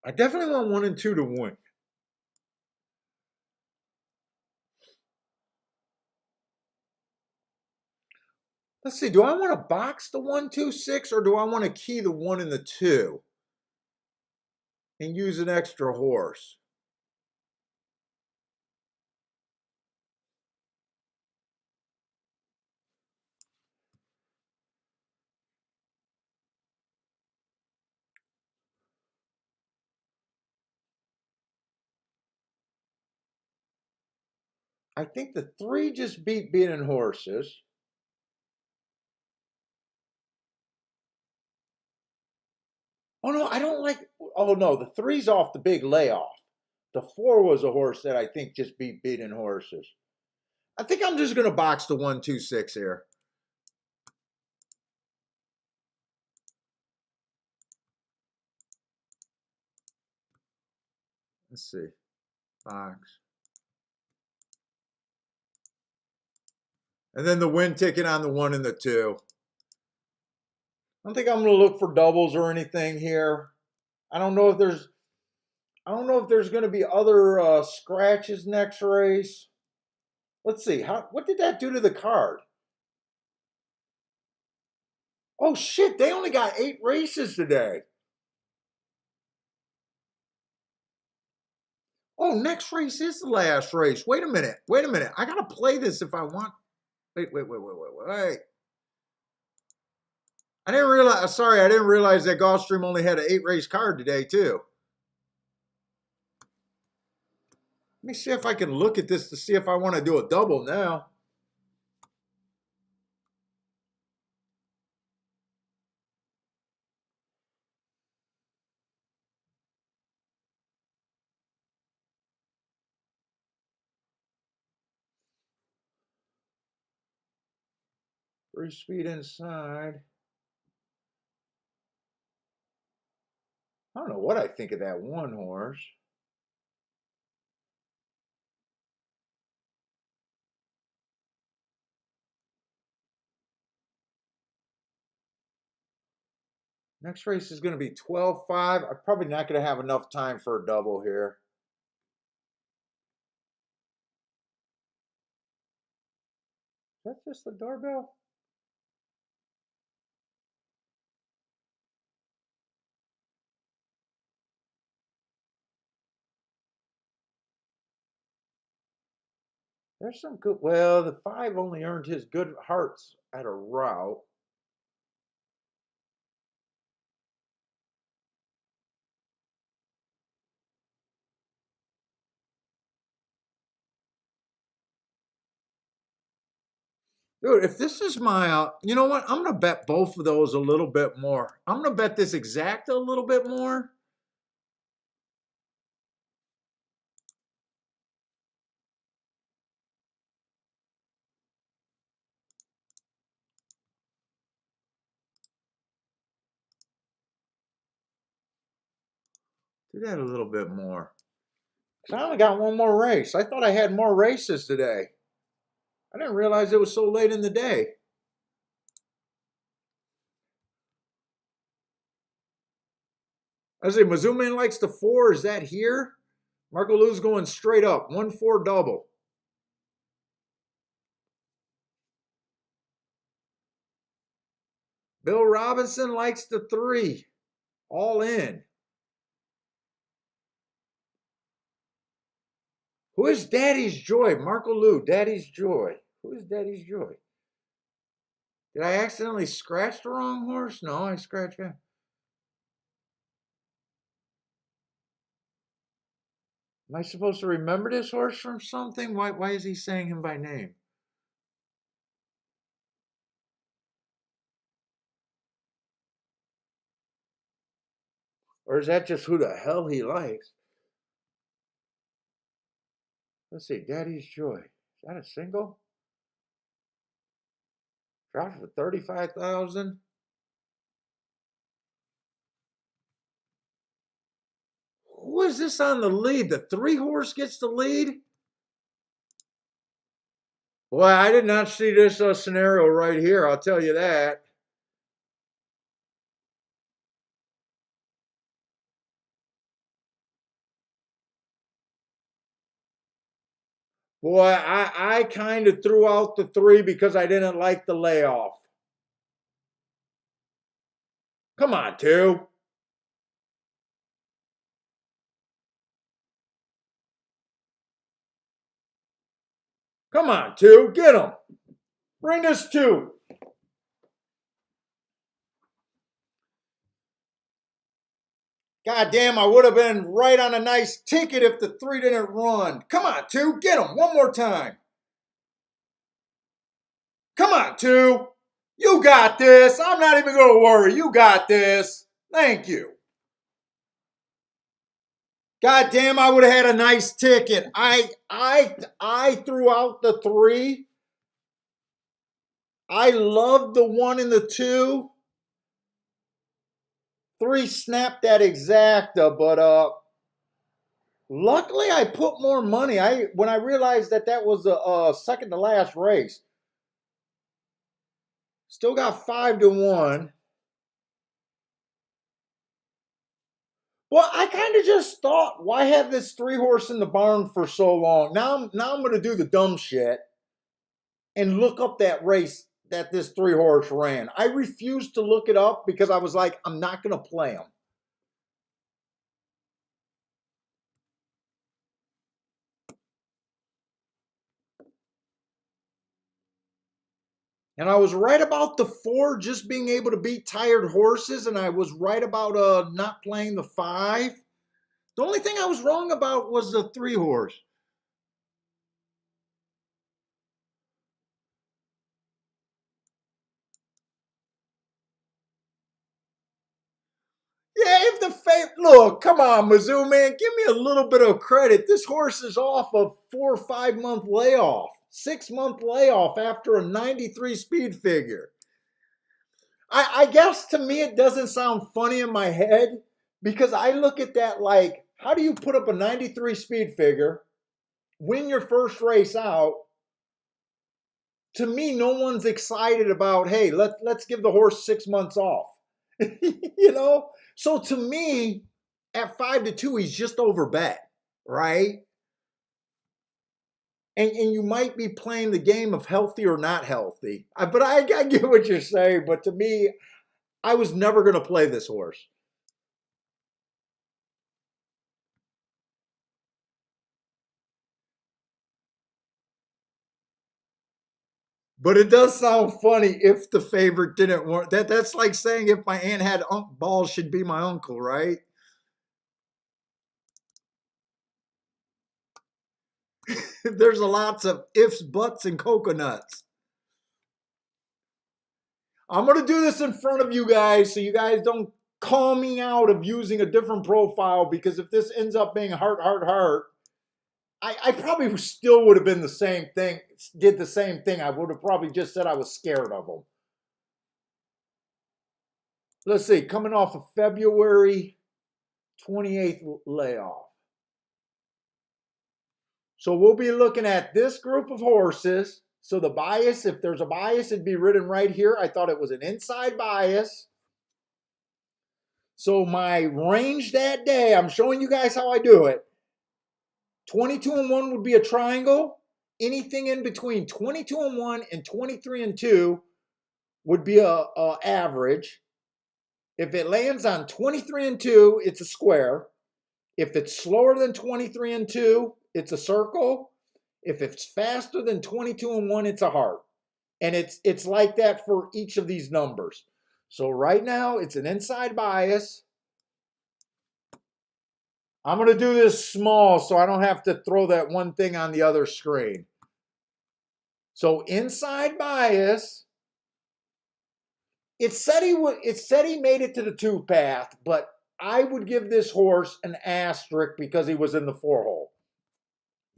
I definitely want 1 and 2 to win. Let's see. Do I want to box the 1, 2, 6, or do I want to key the 1 and the 2 and use an extra horse? I think the 3 just beat beating horses. Oh no, I don't like. Oh no, the 3's off the big layoff. The 4 was a horse that I think just beat beating horses. I think I'm just gonna box the 1, 2, 6 here. Let's see, box, and then the win ticket on the 1 and the 2. I don't think I'm gonna look for doubles or anything here. I don't know if there's. I don't know if there's gonna be other scratches next race. Let's see. What did that do to the card? Oh shit! They only got 8 races today. Oh, next race is the last race. Wait a minute. Wait a minute. I gotta play this if I want. Wait. I didn't realize. Sorry, I didn't realize that Gulfstream only had an 8 race card today too. Let me see if I can look at this to see if I want to do a double now. Free speed inside. I don't know what I think of that 1 horse. Next race is going to be 12-5. I'm probably not going to have enough time for a double here. Is that just the doorbell? There's some good. Well, the 5 only earned his good hearts at a route. Dude, if this is my, you know what? I'm going to bet both of those a little bit more. I'm going to bet this exact a little bit more. Do that a little bit more. I only got 1 more race. I thought I had more races today. I didn't realize it was so late in the day. I say Mazuman likes the 4. Is that here? Marco Lou's going straight up. 1-4 double. Bill Robinson likes the 3. All in. Who is Daddy's Joy? Marco Lou, Daddy's Joy. Who is Daddy's Joy? Did I accidentally scratch the wrong horse? No, I scratched him. Am I supposed to remember this horse from something? Why is he saying him by name? Or is that just who the hell he likes? Let's see, Daddy's Joy. Is that a single? Dropped for 35,000. Who is this on the lead? The 3-horse gets the lead? Boy, I did not see this scenario right here. I'll tell you that. Boy, I kind of threw out the 3 because I didn't like the layoff. Come on, 2. Come on, 2. Get him. Bring this 2. God damn, I would have been right on a nice ticket if the 3 didn't run. Come on, 2. Get him one more time. Come on, 2. You got this. I'm not even going to worry. You got this. Thank you. God damn, I would have had a nice ticket. I threw out the 3. I love the 1 and the 2. 3 snapped that exacta, but luckily I put more money. When I realized that was a second to last race. Still got 5-1. Well, I kind of just thought, why have this 3-horse in the barn for so long? Now I'm going to do the dumb shit and look up that race that this 3-horse ran. I refused to look it up because I was like, I'm not going to play him. And I was right about the 4 just being able to beat tired horses, and I was right about not playing the 5. The only thing I was wrong about was the 3-horse. Yeah, if the look, come on, Mizzou, man, give me a little bit of credit. This horse is off a 4 or 5 month layoff, 6-month layoff after a 93 speed figure. I guess to me it doesn't sound funny in my head because I look at that like, how do you put up a 93 speed figure, win your first race out? To me, no one's excited about, hey, let's give the horse 6 months off. You know? So to me, at 5-2, he's just over bet, right? And you might be playing the game of healthy or not healthy. But I get what you're saying. But to me, I was never going to play this horse. But it does sound funny if the favorite didn't want that. That's like saying if my aunt had balls, should be my uncle, right? There's a lots of ifs, buts, and coconuts. I'm going to do this in front of you guys so you guys don't call me out of using a different profile, because if this ends up being heart, heart, heart, I probably still would have been the same thing, did the same thing. I would have probably just said I was scared of them. Let's see, coming off of February 28th layoff. So we'll be looking at this group of horses. So the bias, if there's a bias, it'd be written right here. I thought it was an inside bias. So my range that day, I'm showing you guys how I do it. 22-1 would be a triangle. Anything in between 22-1 and 23-2 would be a average. If it lands on 23-2, it's a square. If it's slower than 23-2, it's a circle. If it's faster than 22-1, it's a heart. And it's like that for each of these numbers. So right now, it's an inside bias. I'm going to do this small so I don't have to throw that one thing on the other screen. So inside bias, it said he made it to the 2 path, but I would give this horse an asterisk because he was in the 4 hole.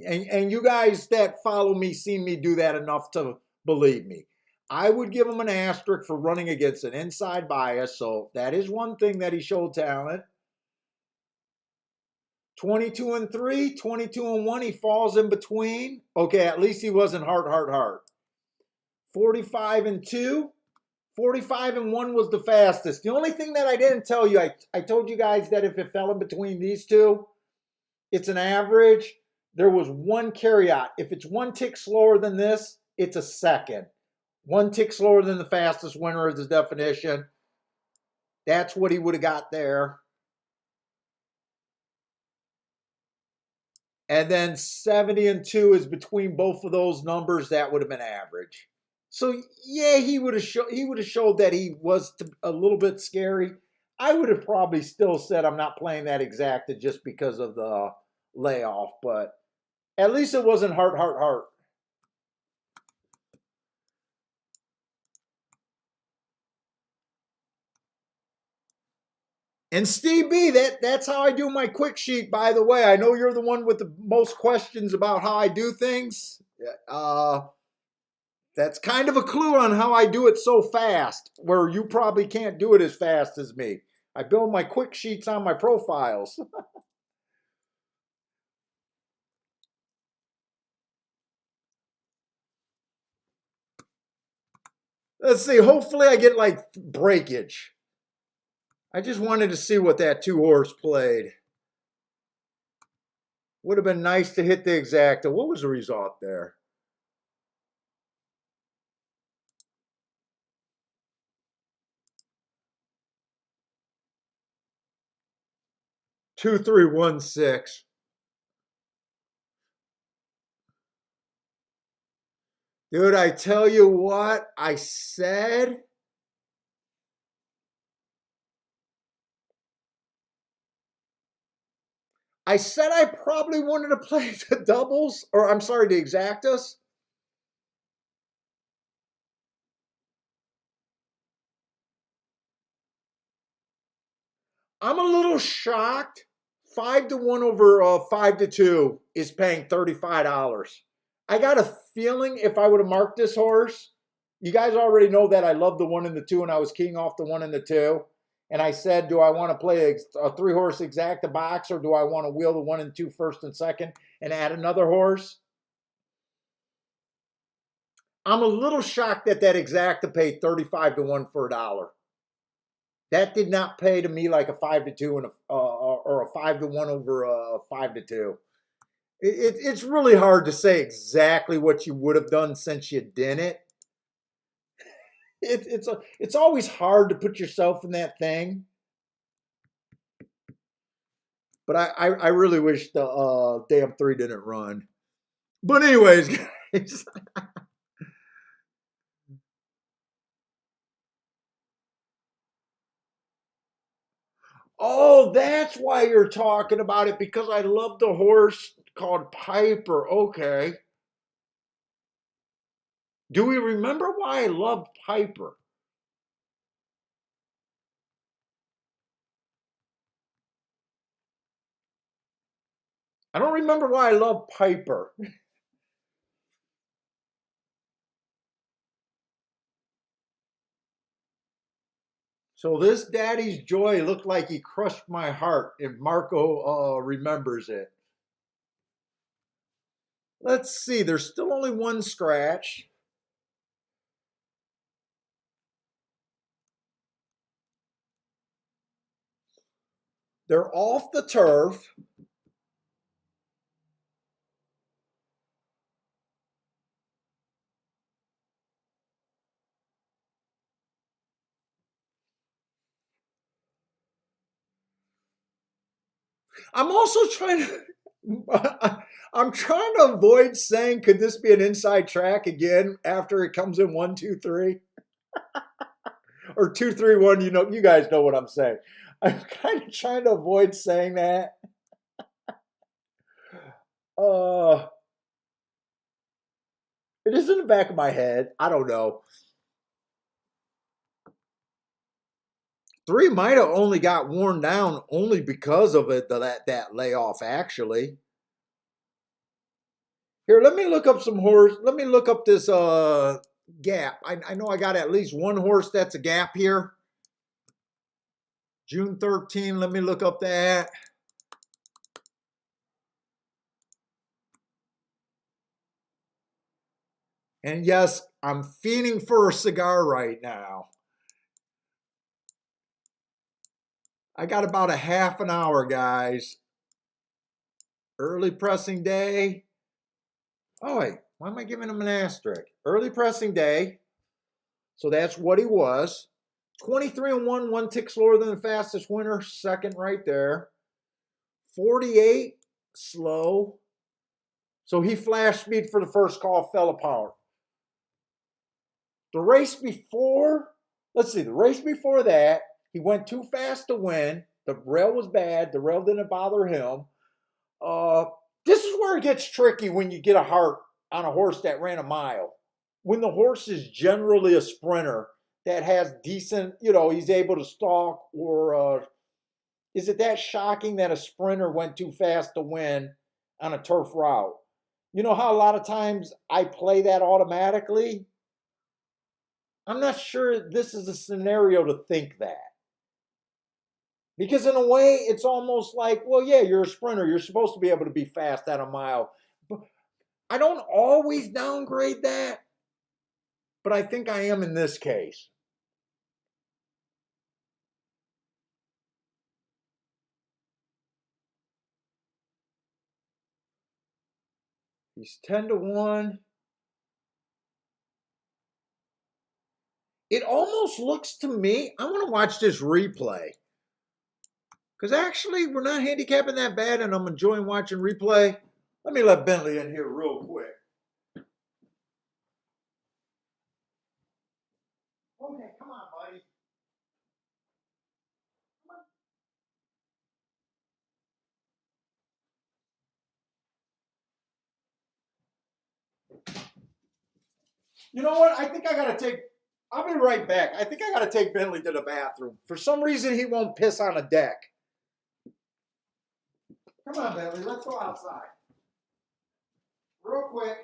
And you guys that follow me seen me do that enough to believe me. I would give him an asterisk for running against an inside bias. So that is one thing that he showed talent. 22 and 3, 22 and 1, he falls in between. Okay, at least he wasn't heart. 45 and 2, 45 and 1 was the fastest. The only thing that I didn't tell you, I told you guys that if it fell in between these two, it's an average. There was one carryout. If it's one tick slower than this, it's a second. One tick slower than the fastest winner is the definition. That's what he would have got there. And then 70 and 2 is between both of those numbers. That would have been average. So yeah, he would have showed that he was a little bit scary. I would have probably still said I'm not playing that exacta just because of the layoff, but at least it wasn't heart. And Steve B, that's how I do my quick sheet, by the way. I know you're the one with the most questions about how I do things. That's kind of a clue on how I do it so fast, where you probably can't do it as fast as me. I build my quick sheets on my profiles. Let's see. Hopefully I get like breakage. I just wanted to see what that 2 horse played. Would have been nice to hit the exacta. What was the result there? 2316. Dude, I tell you what, I said I probably wanted to play the doubles, or I'm sorry, the exactas. I'm a little shocked. 5-1 over 5-2 is paying $35. I got a feeling if I would have marked this horse, you guys already know that I love the 1 and the 2, and I was keying off the 1 and the 2. And I said, do I want to play a 3 horse exacta box, or do I want to wheel the 1 and 2 first and second and add another horse? I'm a little shocked that exacta paid 35-1 for $1. That did not pay to me like a 5-2 and or a 5-1 over a 5-2. It's really hard to say exactly what you would have done since you didn't. It's always hard to put yourself in that thing. But I really wish the damn 3 didn't run. But anyways, guys. Oh, that's why you're talking about it, because I love the horse called Piper. Okay. Do we remember why I love Piper? I don't remember why I love Piper. So this Daddy's Joy looked like he crushed my heart, if Marco remembers it. Let's see, there's still only one scratch. They're off the turf. I'm also trying to I'm trying to avoid saying, could this be an inside track again after it comes in 1-2-3 or 2-3-1? You know, you guys know what I'm saying. I'm kind of trying to avoid saying that. Uh, it is in the back of my head. I don't know. Three might have only got worn down only because of it that layoff. Actually, here, let me look up some horse. Let me look up this gap. I know I got at least one horse that's a gap here. June 13. Let me look up that. And yes, I'm fiending for a cigar right now. I got about a half an hour, guys. Early pressing day. Oh, wait. Why am I giving him an asterisk? Early pressing day. So that's what he was. 23-1, one tick slower than the fastest winner. Second right there. 48, slow. So he flashed speed for the first call, fell apart. The race before, let's see, the race before that, he went too fast to win. The rail was bad. The rail didn't bother him. Uh, this is where it gets tricky when you get a heart on a horse that ran a mile. When the horse is generally a sprinter that has decent, he's able to stalk, or is it that shocking that a sprinter went too fast to win on a turf route? You know how a lot of times I play that automatically? I'm not sure this is a scenario to think that. Because in a way, it's almost like, well, yeah, you're a sprinter. You're supposed to be able to be fast at a mile. But I don't always downgrade that, but I think I am in this case. He's 10-1. It almost looks to me, I want to watch this replay. Because actually, we're not handicapping that bad, and I'm enjoying watching replay. Let me let Bentley in here real quick. Okay, come on, buddy. You know what? I think I got to take, I'll be right back. I think I got to take Bentley to the bathroom. For some reason, he won't piss on a deck. Come on, Bentley. Let's go outside. Real quick.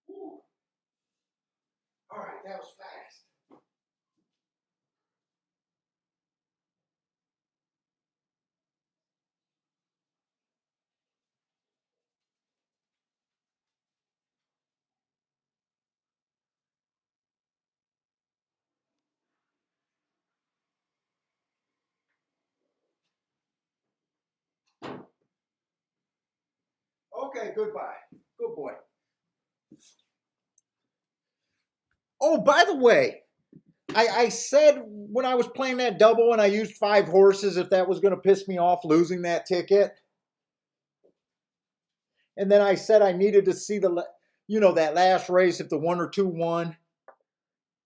Whew. All right, that was fast. Okay, goodbye. Good boy. Oh, by the way, I said when I was playing that double and I used 5 horses, if that was going to piss me off losing that ticket. And then I said I needed to see that last race if the 1 or 2 won.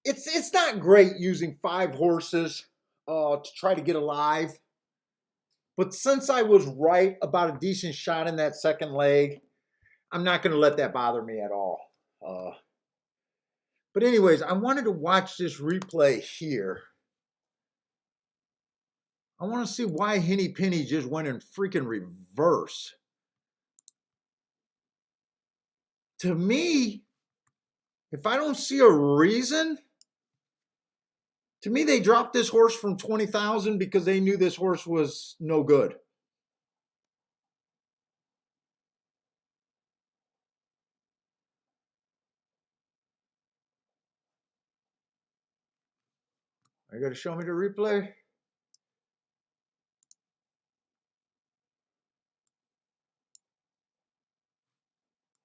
It's not great using 5 horses to try to get alive. But since I was right about a decent shot in that second leg, I'm not going to let that bother me at all. But But anyways, I wanted to watch this replay here. I want to see why Henny Penny just went in freaking reverse. To me, if I don't see a reason, to me, they dropped this horse from 20,000 because they knew this horse was no good. Are you going to show me the replay?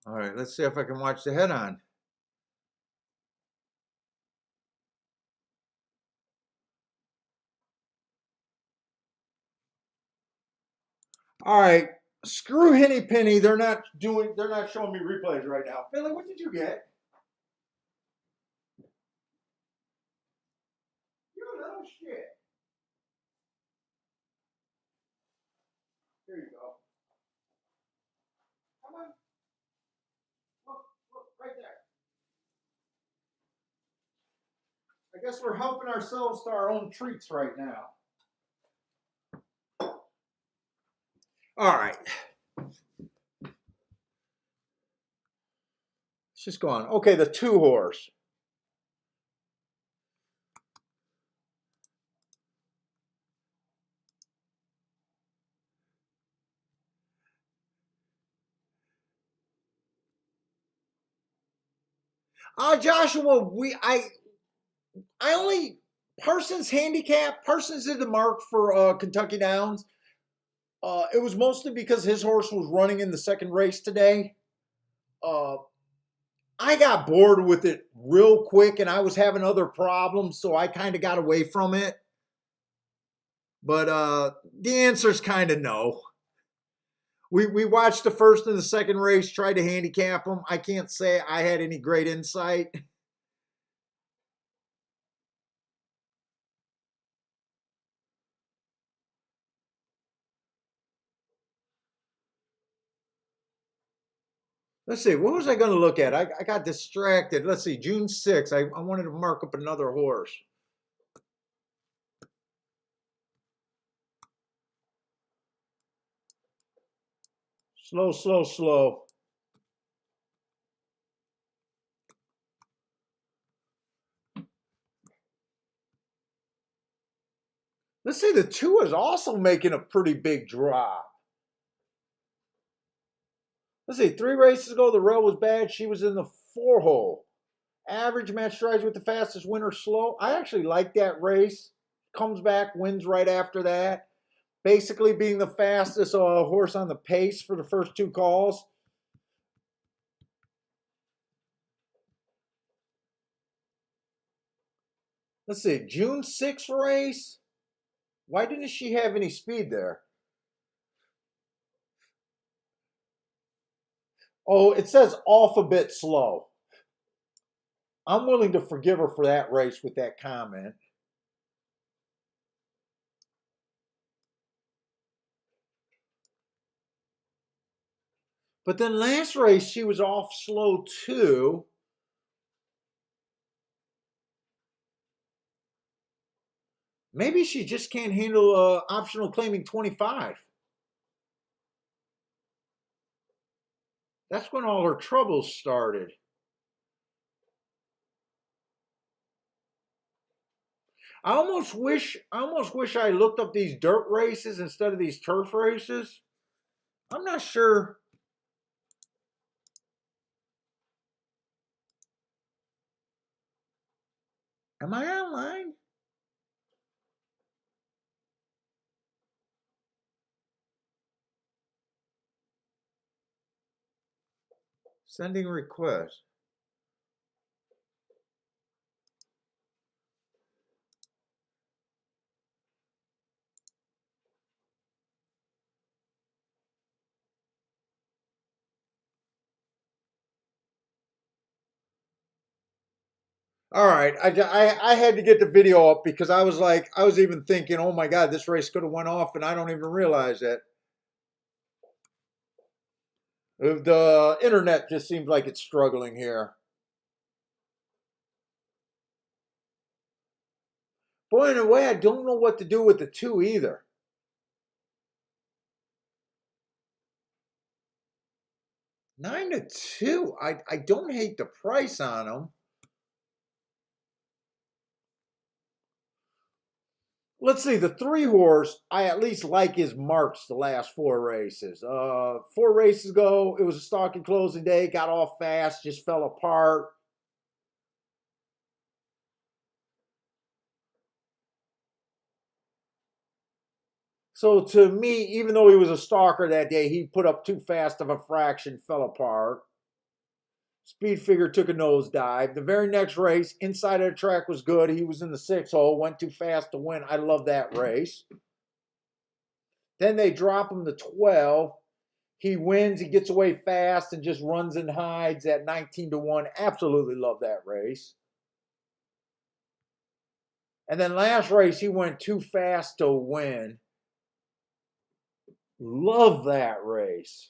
All right, let's see if I can watch the head on. All right, screw Henny Penny. They're not showing me replays right now. Finley, what did you get? You little shit. Here you go. Come on. Look, right there. I guess we're helping ourselves to our own treats right now. All right. Let's just go on. Okay, the 2 horse. Joshua, I only Parsons handicap. Parsons did the mark for Kentucky Downs. It was mostly because his horse was running in the second race today. I got bored with it real quick, and I was having other problems, so I kind of got away from it. But the answer is kind of no. We watched the first and the second race, tried to handicap them. I can't say I had any great insight. Let's see, what was I going to look at? I got distracted. Let's see, June 6th. I wanted to mark up another horse. Slow, slow, slow. Let's see, the 2 is also making a pretty big drop. Let's see, 3 races ago, the rail was bad. She was in the 4 hole. Average match strides with the fastest winner slow. I actually like that race. Comes back, wins right after that. Basically being the fastest horse on the pace for the first 2 calls. Let's see, June 6th race. Why didn't she have any speed there? Oh, it says off a bit slow. I'm willing to forgive her for that race with that comment. But then last race, she was off slow too. Maybe she just can't handle optional claiming 25. That's when all her troubles started. I almost wish I looked up these dirt races instead of these turf races. I'm not sure. Am I online? Sending request. All right, I had to get the video up because I was even thinking, oh my God, this race could have went off, and I don't even realize it. The internet just seems like it's struggling here. Boy, in a way, I don't know what to do with the 2 either. 9-2. I don't hate the price on them. Let's see, the 3 horse, I at least like his marks the last 4 races. 4 races ago, it was a stalking closing day, got off fast, just fell apart. So to me, even though he was a stalker that day, he put up too fast of a fraction, fell apart. Speed figure took a nosedive. The very next race, inside of the track was good. He was in the 6 hole, went too fast to win. I love that race. Then they drop him to 12. He wins, he gets away fast and just runs and hides at 19-1. Absolutely love that race. And then last race, he went too fast to win. Love that race.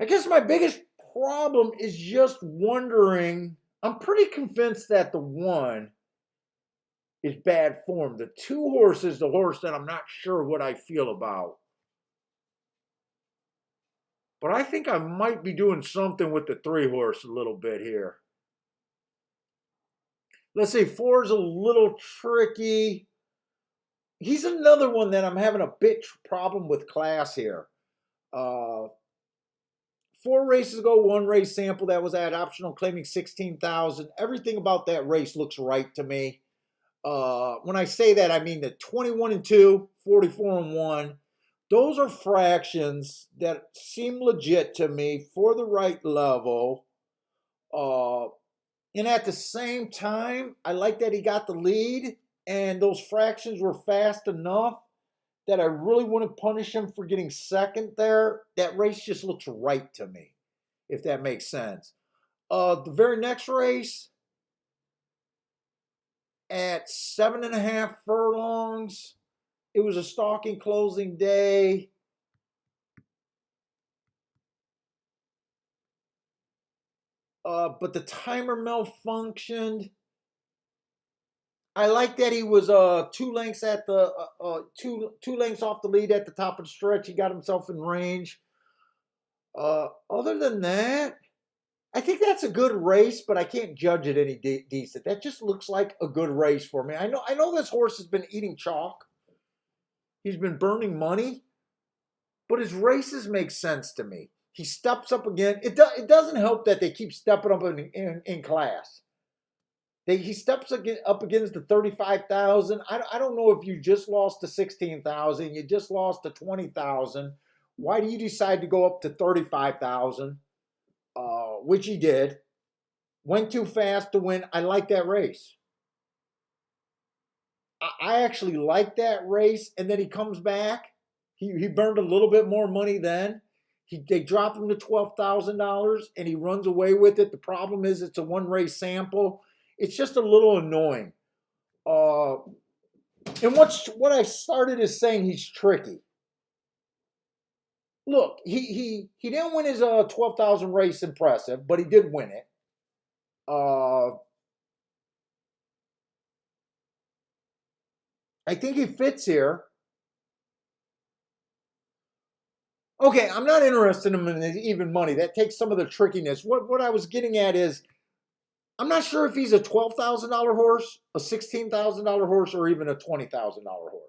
I guess my biggest problem is just wondering. I'm pretty convinced that the 1 is bad form. The 2 horse is the horse that I'm not sure what I feel about. But I think I might be doing something with the 3 horse a little bit here. Let's see, 4 is a little tricky. He's another one that I'm having a bit problem with class here. 4 races ago, 1 race sample that was at optional, claiming 16,000. Everything about that race looks right to me. When I say that, I mean the 21-2, 44-1. Those are fractions that seem legit to me for the right level. And at the same time, I like that he got the lead, and those fractions were fast enough that I really wouldn't punish him for getting second there. That race just looks right to me, if that makes sense. The very next race, at 7.5 furlongs, it was a stalking closing day. But the timer malfunctioned. I like that he was 2 lengths at the two lengths off the lead at the top of the stretch. He got himself in range. Other than that, I think that's a good race, but I can't judge it any decent. That just looks like a good race for me. I know this horse has been eating chalk. He's been burning money, but his races make sense to me. He steps up again. It doesn't help that they keep stepping up in class. He steps up against the 35,000. I don't know if you just lost to 16,000, you just lost to 20,000. Why do you decide to go up to 35,000? Which he did. Went too fast to win. I like that race. I actually like that race. And then he comes back. He burned a little bit more money then. They drop him to $12,000 and he runs away with it. The problem is it's a 1 race sample. It's just a little annoying. And what I started is saying he's tricky. Look, he didn't win his 12,000 race impressive, but he did win it. I think he fits here. Okay, I'm not interested in him in even money. That takes some of the trickiness. What I was getting at is I'm not sure if he's a $12,000 horse, a $16,000 horse, or even a $20,000 horse.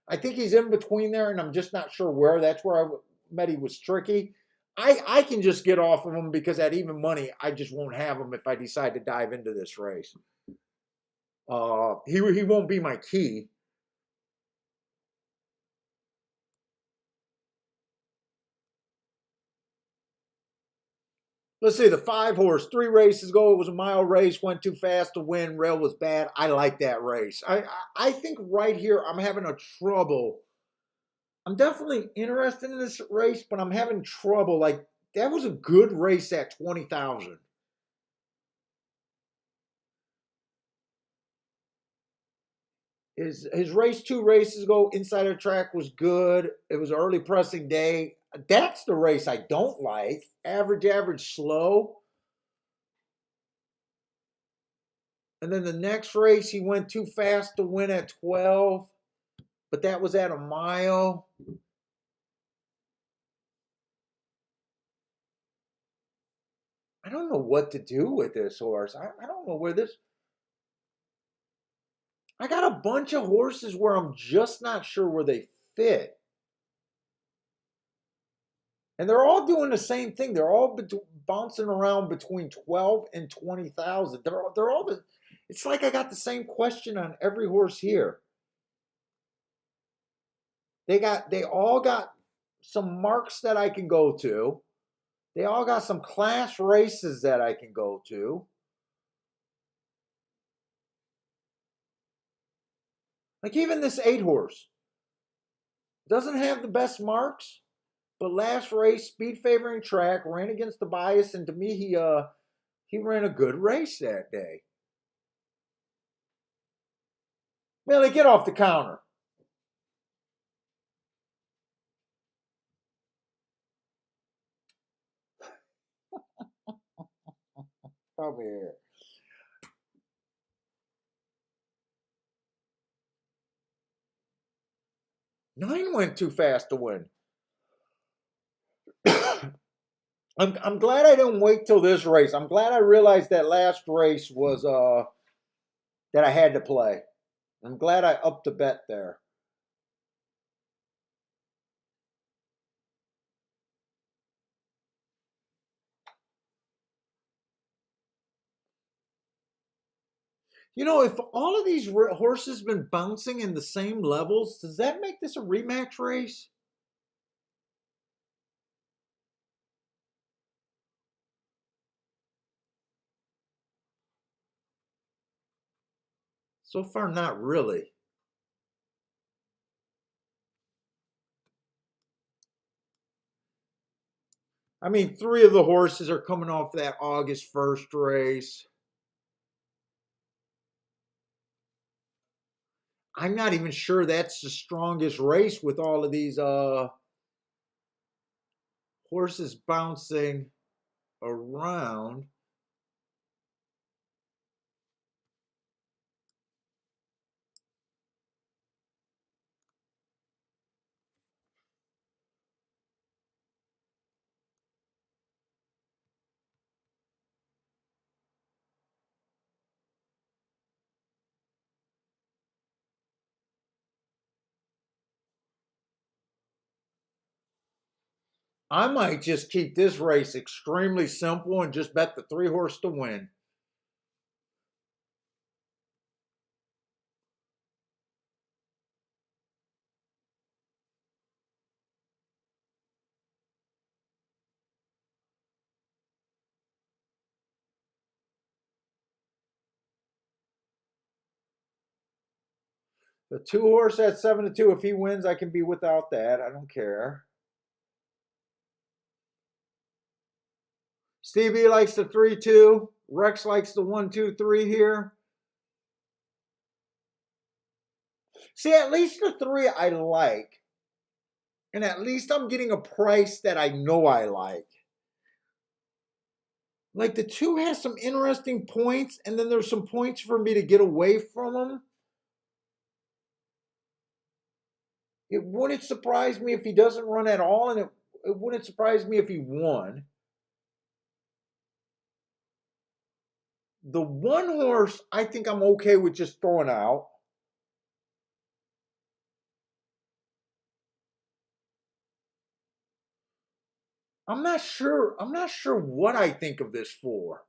I think he's in between there, and I'm just not sure where. That's where I met he was tricky. I can just get off of him because at even money, I just won't have him if I decide to dive into this race. He won't be my key. Let's see, the 5 horse, 3 races ago, it was a mile race, went too fast to win, rail was bad. I like that race. I think right here I'm having a trouble. I'm definitely interested in this race, but I'm having trouble. Like, that was a good race at 20,000. His race 2 races ago, inside the track was good. It was an early pressing day. That's the race I don't like. Average, slow. And then the next race, he went too fast to win at 12, but that was at a mile. I don't know what to do with this horse. I don't know where this. I got a bunch of horses where I'm just not sure where they fit. And they're all doing the same thing. They're all bouncing around between 12 and 20,000. They're all the, it's like I got the same question on every horse here. They all got some marks that I can go to. They all got some class races that I can go to. Like even this 8 horse doesn't have the best marks, but last race, speed favoring track, ran against the bias, and to me, he ran a good race that day. Millie, get off the counter. Come here. 9 went too fast to win. I'm glad I didn't wait till this race. I'm glad I realized that last race was that I had to play. I'm glad I upped the bet there. You know, if all of these horses been bouncing in the same levels, does that make this a rematch race? So far, not really. I mean, 3 of the horses are coming off that August 1st race. I'm not even sure that's the strongest race with all of these horses bouncing around. I might just keep this race extremely simple and just bet the 3 horse to win. The 2 horse at 7-2. If he wins, I can be without that. I don't care. Stevie likes the 3-2. Rex likes the 1-2-3 here. See, at least the 3 I like. And at least I'm getting a price that I know I like. Like the 2 has some interesting points, and then there's some points for me to get away from them. It wouldn't surprise me if he doesn't run at all, and it wouldn't surprise me if he won. The 1 horse, I think I'm okay with just throwing out. I'm not sure. I'm not sure what I think of this 4.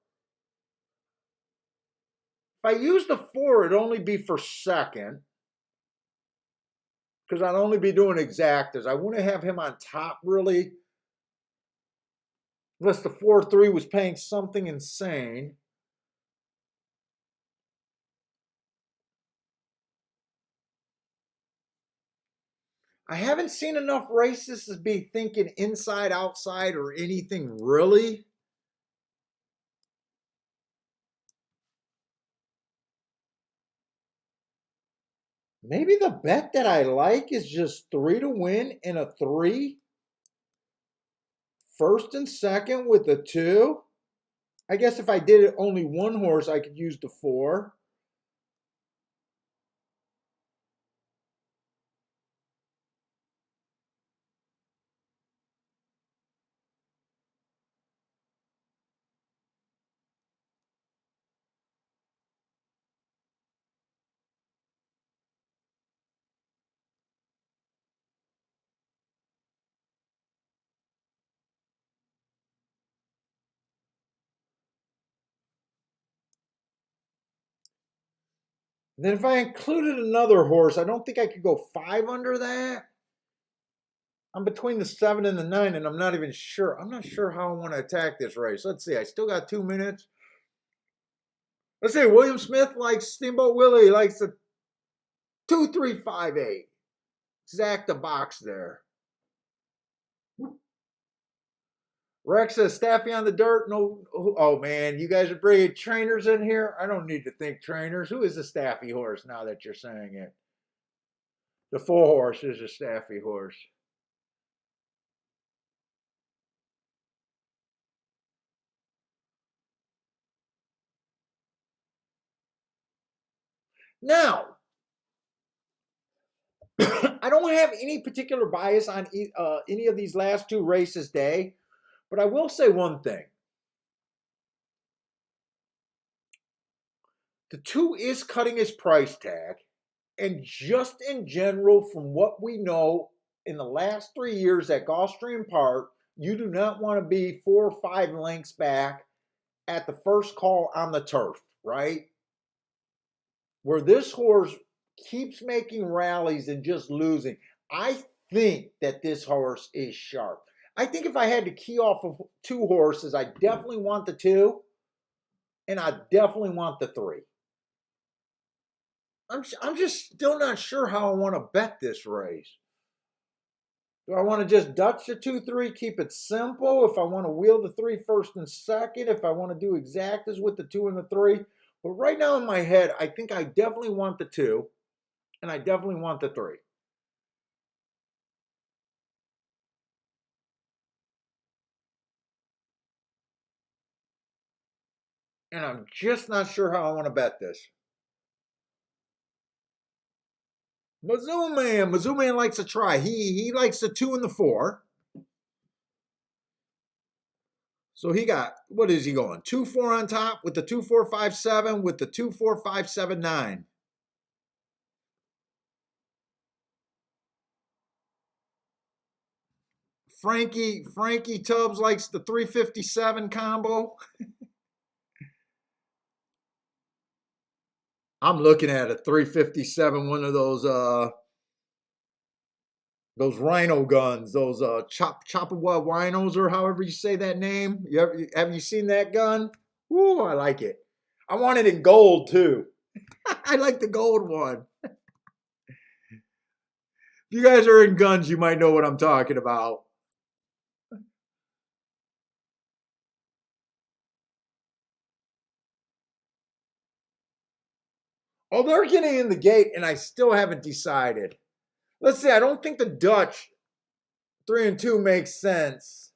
If I use the 4, it'd only be for second. Because I'd only be doing exactas. I wouldn't have him on top, really. Unless the 4-3 was paying something insane. I haven't seen enough races to be thinking inside, outside, or anything really. Maybe the bet that I like is just 3 to win and a 3. First and second with a 2. I guess if I did it only 1 horse, I could use the 4. Then if I included another horse, I don't think I could go 5 under that. I'm between the 7 and the 9, and I'm not even sure. I'm not sure how I want to attack this race. Let's see. I still got 2 minutes. Let's see. William Smith likes Steamboat Willie, likes the 2-3-5-8. Exact the box there. Rex says Staffy on the dirt. No, oh man, you guys are bringing trainers in here. I don't need to think trainers. Who is the Staffy horse now that you're saying it? The 4 horse is a Staffy horse. Now, I don't have any particular bias on any of these last 2 races day, but I will say one thing. The 2 is cutting his price tag, and just in general, from what we know in the last 3 years at Gulfstream Park, you do not want to be 4 or 5 lengths back at the first call on the turf, right? Where this horse keeps making rallies and just losing. I think that this horse is sharp. I think if I had to key off of 2 horses, I definitely want the 2, and I definitely want the 3. I'm just still not sure how I want to bet this race. Do I want to just Dutch the 2-3, keep it simple? If I want to wheel the 3 first and second, if I want to do exactas with the 2 and the 3. But right now in my head, I think I definitely want the 2, and I definitely want the 3. And I'm just not sure how I want to bet this. Mizzou Man likes to try. He likes the 2 and the 4. So he got, what is he going? 2-4 on top with the 2-4-5-7 with the 2-4-5-7-9. Frankie Tubbs likes the 357 combo. I'm looking at a 357, one of those rhino guns, those Chopper rhinos, or however you say that name. Have you seen that gun? Ooh, I like it. I want it in gold too. I like the gold one. If you guys are in guns, you might know what I'm talking about. Oh, they're getting in the gate, and I still haven't decided. Let's see. I don't think the Dutch 3 and 2 makes sense.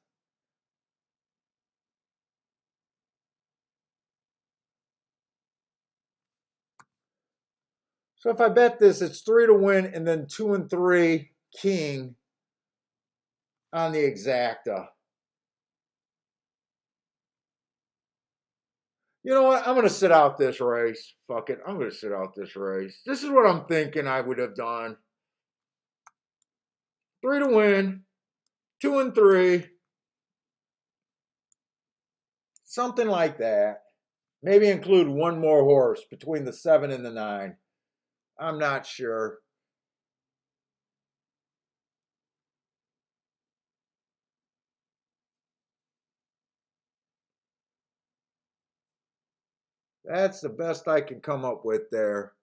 So if I bet this, it's 3 to win, and then 2 and 3 king on the exacta. You know what? I'm going to sit out this race. Fuck it. I'm going to sit out this race. This is what I'm thinking I would have done. 3 to win, 2 and 3, something like that. Maybe include one more horse between the 7 and the 9. I'm not sure. That's the best I can come up with there.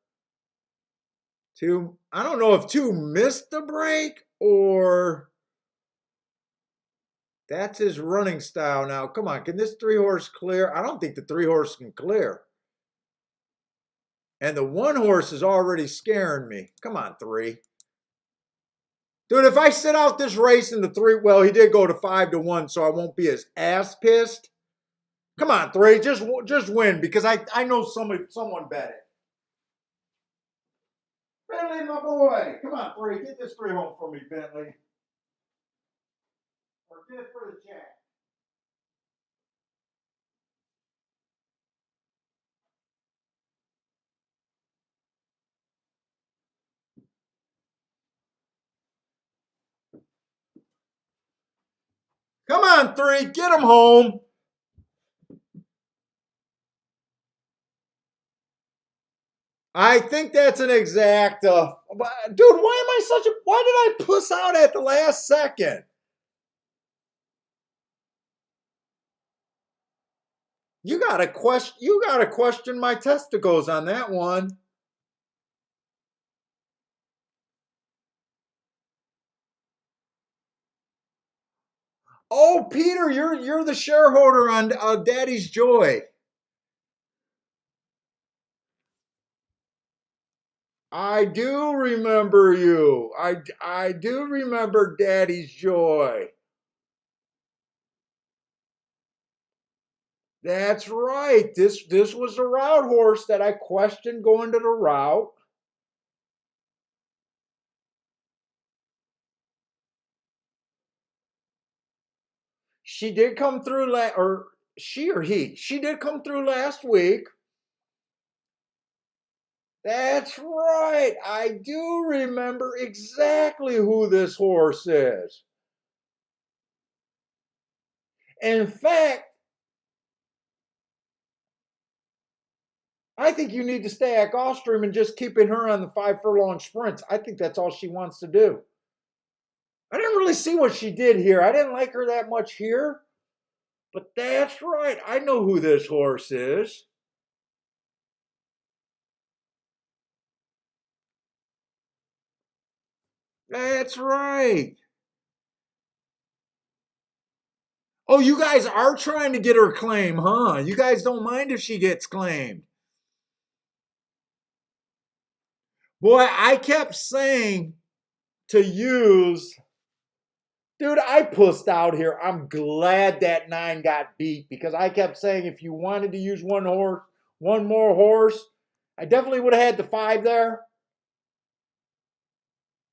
2, I don't know if 2 missed the break or that's his running style now. Come on, can this 3 horse clear? I don't think the 3 horse can clear. And the 1 horse is already scaring me. Come on, 3. Dude, if I sit out this race in the 3, well, he did go to 5 to 1, so I won't be as ass pissed. Come on, 3, just win because I know someone bet it. Bentley, my boy. Come on, 3. Get this 3 home for me, Bentley. Or get it for the chat. Come on, 3. Get him home. I think that's an exact. Dude, why am I such a? Why did I puss out at the last second? You gotta question. You gotta question my testicles on that one. Oh, Peter, you're the shareholder on Daddy's Joy. I do remember you. I do remember Daddy's Joy. That's right. This was the route horse that I questioned going to the route. She did come through or she or he. She did come through last week. That's right. I do remember exactly who this horse is. In fact, I think you need to stay at Gulfstream and just keeping her on the 5 furlong sprints. I think that's all she wants to do. I didn't really see what she did here. I didn't like her that much here. But that's right. I know who this horse is. That's right. Oh, you guys are trying to get her claim, huh? You guys don't mind if she gets claimed. Boy, I kept saying to use. Dude, I pussed out here. I'm glad that 9 got beat because I kept saying if you wanted to use one more horse, I definitely would have had the 5 there.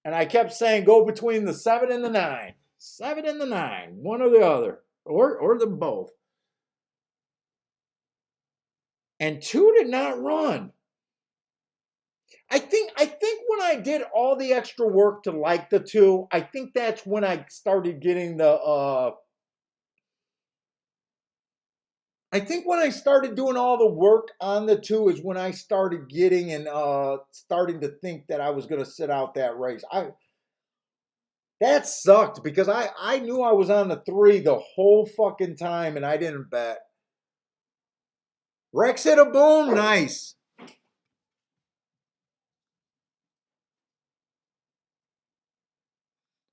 And I kept saying go between the 7 and the 9. 7 and the 9, one or the other, or them both. And 2 did not run. I think when I did all the extra work to like the 2, I think that's when I started getting the I think when I started doing all the work on the 2 is when I started getting and starting to think that I was going to sit out that race. I That sucked because I knew I was on the 3 the whole fucking time and I didn't bet. Rex hit a boom, nice.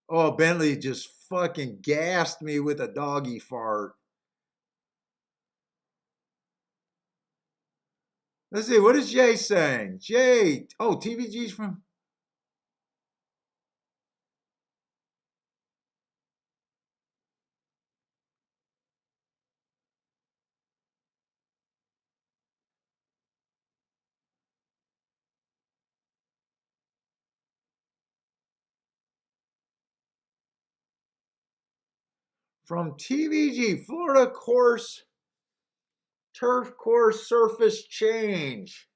Oh, Bentley just fucking gassed me with a doggy fart. Let's see, what is Jay saying? Jay, oh, TVG's from TVG, Florida course, turf course surface change.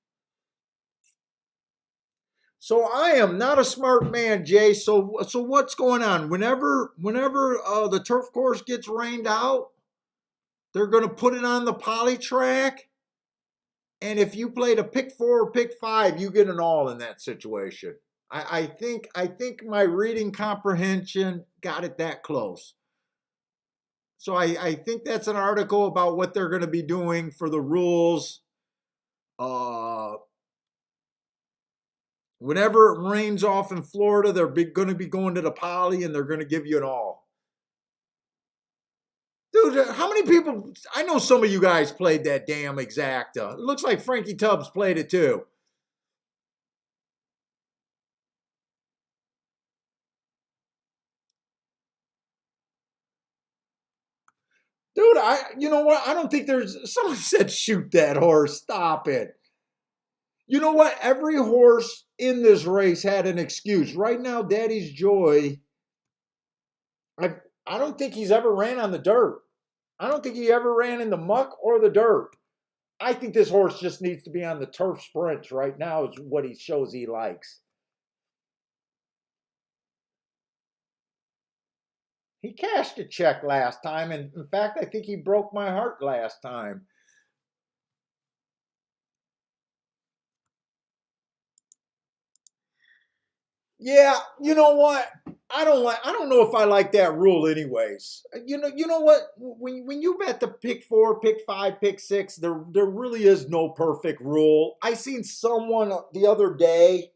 So I am not a smart man, Jay. So what's going on? Whenever the turf course gets rained out, they're going to put it on the poly track. And if you played a pick 4 or pick 5, you get an all in that situation. I think my reading comprehension got it that close. So I think that's an article about what they're going to be doing for the rules. Uh, Whenever it rains off in Florida, they're going to be going to the poly and they're going to give you an all. Dude, how many people? I know some of you guys played that damn exacta. It looks like Frankie Tubbs played it too. Dude, you know what? I don't think there's. Someone said shoot that horse. Stop it. You know what? Every horse in this race had an excuse. Right now, Daddy's Joy. I I don't think he's ever ran on the dirt. I don't think he ever ran in the muck or the dirt. I think this horse just needs to be on the turf sprints right now. Is what he shows he likes. He cashed a check last time, and in fact, I think he broke my heart last time. Yeah, you know what? I don't know if I like that rule anyways. You know what? When you bet the pick four, pick five, pick six, there really is no perfect rule. I seen someone the other day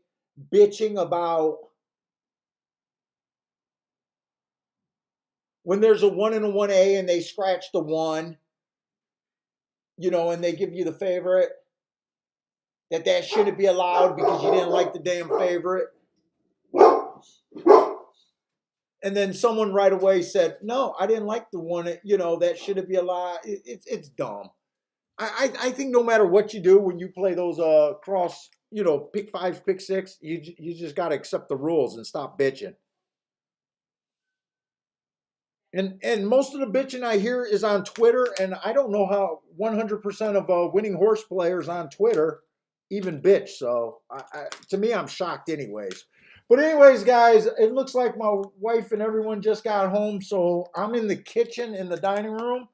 bitching about when there's a one and a one A and they scratch the one, and they give you the favorite, that shouldn't be allowed because you didn't like the damn favorite. And then someone right away said, "No, I didn't like the one. That shouldn't be allowed." It's dumb. I think no matter what you do when you play those cross, pick five, pick six, you just got to accept the rules and stop bitching. And most of the bitching I hear is on Twitter, and I don't know how 100% of winning horse players on Twitter even bitch. So to me, I'm shocked, anyways. But anyways, guys, it looks like my wife and everyone just got home, so I'm in the kitchen in the dining room.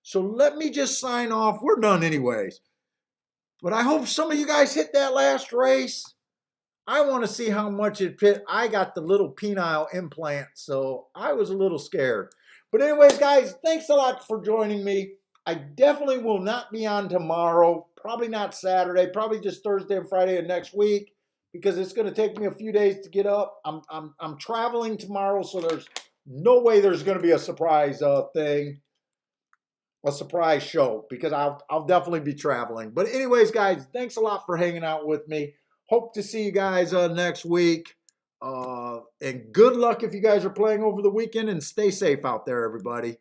So let me just sign off. We're done, anyways. But I hope some of you guys hit that last race. I want to see how much it fit. I got the little penile implant, so I was a little scared. But anyways, guys, thanks a lot for joining me. I definitely will not be on tomorrow. Probably not Saturday. Probably just Thursday and Friday of next week because it's going to take me a few days to get up. I'm traveling tomorrow, so there's no way there's going to be a surprise a surprise show because I'll definitely be traveling. But anyways, guys, thanks a lot for hanging out with me. Hope to see you guys next week. And good luck if you guys are playing over the weekend, and stay safe out there, everybody.